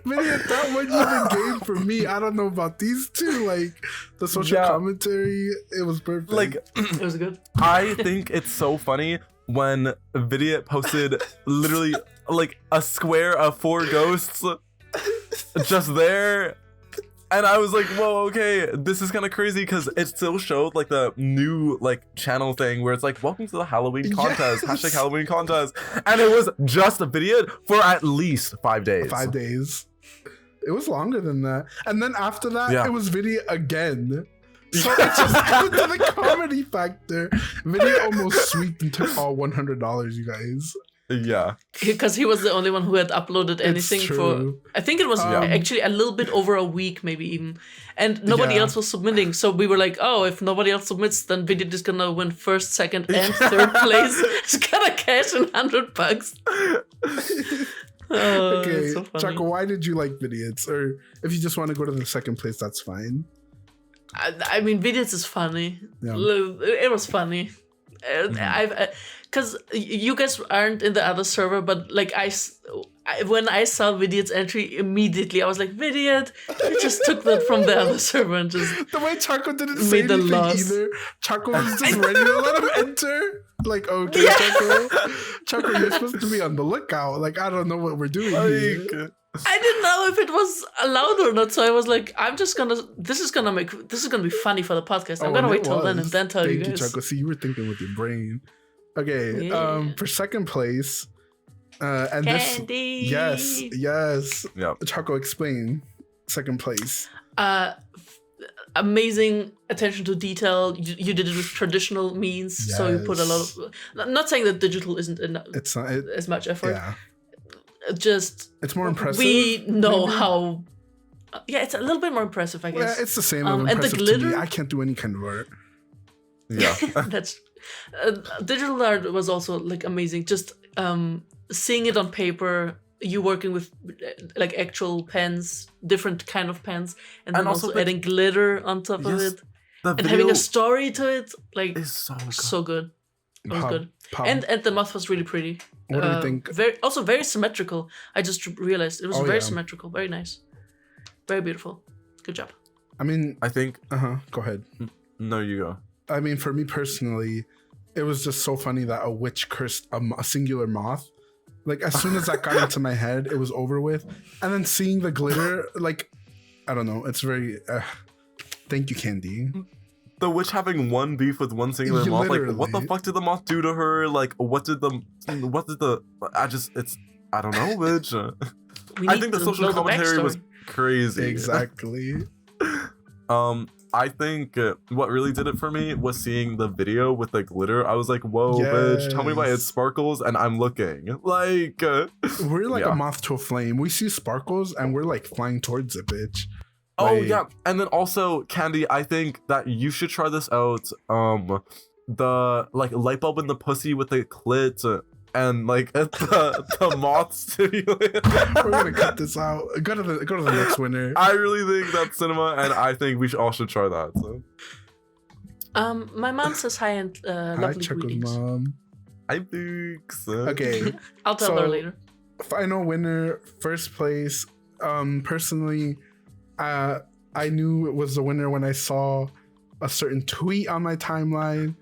S2: Vidiot, that one even game for me. I don't know about these two. Like the social
S1: Yeah.
S2: commentary, it was perfect.
S1: Like,
S3: It was good.
S1: I think it's so funny when Vidiot posted literally like a square of 4 ghosts just there. And I was like, whoa, okay, this is kind of crazy because it still showed like the new like channel thing where it's like, welcome to the Halloween contest,
S2: Yes.
S1: hashtag Halloween contest. And it was just a video for at least 5 days.
S2: 5 days. It was longer than that. And then after that,
S1: Yeah.
S2: it was Video again. So it just added to the comedy factor. Video almost sweeped and took all $100, you guys.
S1: Yeah.
S3: Because he was the only one who had uploaded anything for.
S2: true.
S3: I think it was actually a little bit over a week, maybe even, and nobody
S2: Yeah.
S3: else was submitting. So we were like, oh, if nobody else submits, then Vidit is gonna win first, second, and third place. He's gonna cash in $100. Oh,
S2: Okay,
S3: it's so funny.
S2: Chaco, why did you like Vidiots? Or if you just want to go to the second place, that's fine.
S3: I mean, Vidits is funny.
S2: Yeah.
S3: It was funny. Because you guys aren't in the other server, but like when I saw Vidit's entry immediately, I was like, Vidiot, you just took that from the other server and just
S2: The way Chaco didn't say
S3: made the
S2: anything
S3: loss.
S2: either. Chaco was just ready to let him enter. Like, okay, Chaco. Chaco, you're supposed to be on the lookout. Like, I don't know what we're doing here.
S3: I didn't know if it was allowed or not, so I was like, this is gonna be funny for the podcast. I'm
S2: Oh,
S3: gonna
S2: and
S3: wait
S2: it
S3: till then
S2: was.
S3: and then tell
S2: Thank
S3: you guys.
S2: Chaco. See, you were thinking with your brain. Okay,
S3: Yeah.
S2: for second place, and
S3: Candy.
S2: this, yes,
S1: Yeah.
S2: Chaco, explain second place.
S3: Amazing attention to detail. You did it with traditional means, so you put a lot of. Not saying that digital isn't
S2: It's not.
S3: as much effort.
S2: Yeah,
S3: Just
S2: it's more impressive.
S3: we know
S2: maybe?
S3: how. Yeah, it's a little bit more impressive, I
S2: Yeah,
S3: guess.
S2: it's the same.
S3: And the
S2: Impressive to me.
S3: glitter?
S2: I can't do any kind of art.
S1: Yeah.
S3: That's digital art was also like amazing. Just seeing it on paper, you working with like actual pens, different kind of pens, and then
S1: And also,
S3: also
S1: like,
S3: adding glitter on top of
S1: yes,
S3: it,
S1: The
S3: and
S1: video
S3: having a story to it, like
S1: is so good.
S3: so good. It was
S2: Pop-
S3: good,
S2: pop.
S3: and the moth was really pretty.
S2: What do you think?
S3: Very symmetrical. I just realized it was
S2: Oh,
S3: very
S2: yeah.
S3: symmetrical, very nice, very beautiful. Good job.
S2: I mean,
S1: I think,
S2: Go ahead.
S1: no, you go.
S2: I mean, for me personally, it was just so funny that a witch cursed a singular moth. Like, as soon as that got into my head, it was over with. And then seeing the glitter, like, I don't know. It's very. Thank you, Candy.
S1: The witch having one beef with one singular
S2: Yeah,
S1: moth, like, what the
S2: literally.
S1: fuck did the moth do to her? Like, I don't know, bitch.
S3: We
S1: I
S3: need
S1: think the
S3: to
S1: social
S3: know the
S1: commentary was
S3: backstory.
S1: crazy.
S2: Exactly.
S1: I think what really did it for me was seeing the video with the glitter. I was like, whoa, bitch, tell me why it
S2: Yes.
S1: sparkles and I'm looking. Like,
S2: We're like
S1: yeah.
S2: a moth to a flame. We see sparkles and we're like flying towards it, bitch.
S1: Oh
S2: Like,
S1: yeah, and then also Candy, I think that you should try this out. The like light bulb in the pussy with the clit and like the moth stimulator.
S2: We're gonna cut this out. Go to the next winner.
S1: I really think that's cinema, and I think we all should try that. So.
S3: My mom says hi and
S2: Hi,
S3: lovely
S2: Chuckle's
S3: greetings.
S2: mom.
S1: I think so.
S2: Okay,
S3: I'll tell her
S2: So-
S3: later.
S2: final winner, first place. Personally, I knew it was the winner when I saw a certain tweet on my timeline.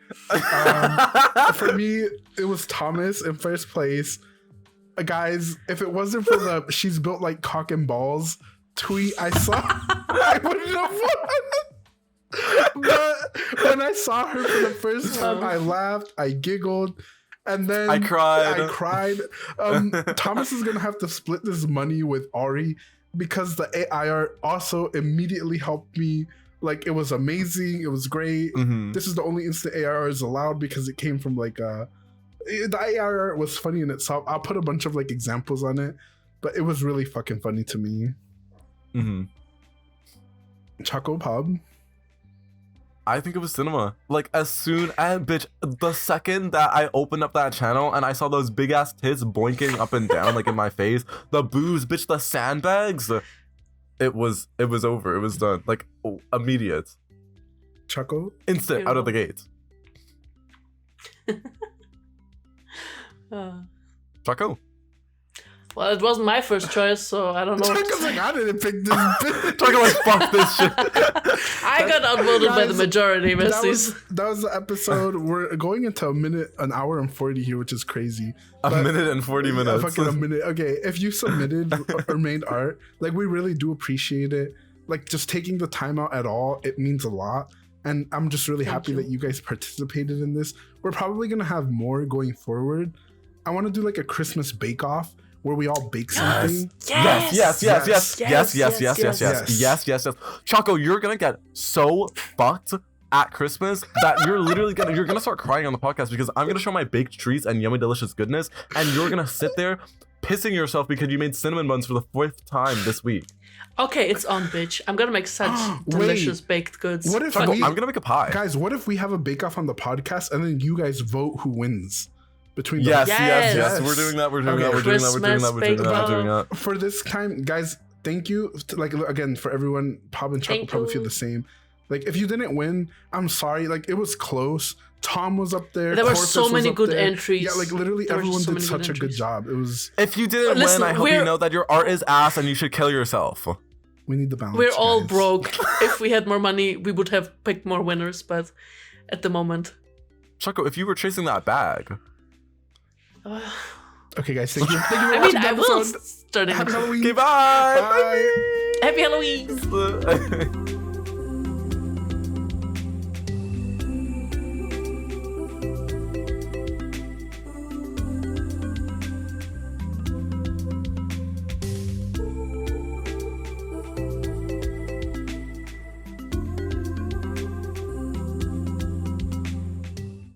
S2: For me, it was Thomas in first place. Guys, if it wasn't for the "she's built like cock and balls" tweet I saw, I wouldn't have won. But when I saw her for the first time, I laughed, I giggled, and then
S1: I cried.
S2: I cried. Thomas is gonna have to split this money with Ari because the AI art also immediately helped me. Like, it was amazing. It was great.
S1: Mhm.
S2: This is the only instant AR is allowed because it came from like the AR was funny in itself. I'll put a bunch of like examples on it, but it was really fucking funny to me.
S1: Mhm.
S2: Choco Pub.
S1: I think it was cinema. Like, as soon as, bitch, the second that I opened up that channel and I saw those big ass tits boinking up and down, like in my face, the booze, bitch, the sandbags, it was over. It was done. Like, immediate.
S2: Choco.
S1: Instant, out of the gate. Chaco.
S3: Well, it wasn't my first choice, so I don't know. what to
S2: Choco's like,
S3: say.
S2: I didn't pick this bitch.
S1: Chaco, like, fuck this shit.
S3: I got outvoted by the
S2: Guys,
S3: majority,
S2: That
S3: besties.
S2: was the episode. We're going into an hour and 40 here, which is crazy.
S1: A
S2: But-
S1: minute and 40
S2: Yeah,
S1: minutes.
S2: fucking a minute. Okay, if you submitted or made art, like, we really do appreciate it. Like, just taking the time out at all, it means a lot. And I'm just really
S3: Thank
S2: happy
S3: you.
S2: that you guys participated in this. We're probably gonna have more going forward. I want to do like a Christmas bake-off where we all bake something.
S1: Yes.
S2: Yes.
S1: Chaco, you're gonna get so fucked at Christmas that you're literally gonna start crying on the podcast because I'm gonna show my baked treats and yummy delicious goodness, and you're gonna sit there pissing yourself because you made cinnamon buns for the 4th time this week.
S3: Okay, it's on, bitch. I'm gonna make such
S2: Wait.
S3: delicious baked goods.
S2: What if
S1: Chaco,
S2: we,
S1: I'm gonna make a pie.
S2: guys? What if we have a bake-off on the podcast and then you guys vote who wins between
S1: Yes,
S2: the
S1: yes,
S3: Yes.
S1: We're doing that. We're doing
S2: Okay.
S1: that. We're doing that. We're doing that. We're doing
S3: Christmas
S1: that. We're doing that.
S2: for this time, guys. Thank you. Like, again, for everyone, Pop and Chuck will
S3: Thank
S2: probably
S3: you.
S2: feel the same. Like, if you didn't win, I'm sorry. Like, it was close. Tom was up there.
S3: There were
S2: Corpus
S3: so
S2: was
S3: many
S2: up
S3: good
S2: there.
S3: entries.
S2: Yeah, like literally
S3: There were
S2: everyone
S3: so
S2: did
S3: many
S2: such
S3: good
S2: a good
S3: entries.
S2: job. It was.
S1: If you didn't
S3: Listen,
S1: win, I hope you
S3: we're-
S1: know that your art is ass and you should kill yourself.
S2: We need the balance.
S3: We're all
S2: guys.
S3: broke. If we had more money, we would have picked more winners, but at the moment.
S1: Chaco, if you were chasing that bag.
S2: Okay, guys. Thank you. Thank you for
S3: I mean,
S2: watching the
S3: I will
S2: episode.
S3: start in
S2: Happy Halloween.
S1: Okay, bye.
S2: Bye.
S3: Happy Halloween!
S1: Bye.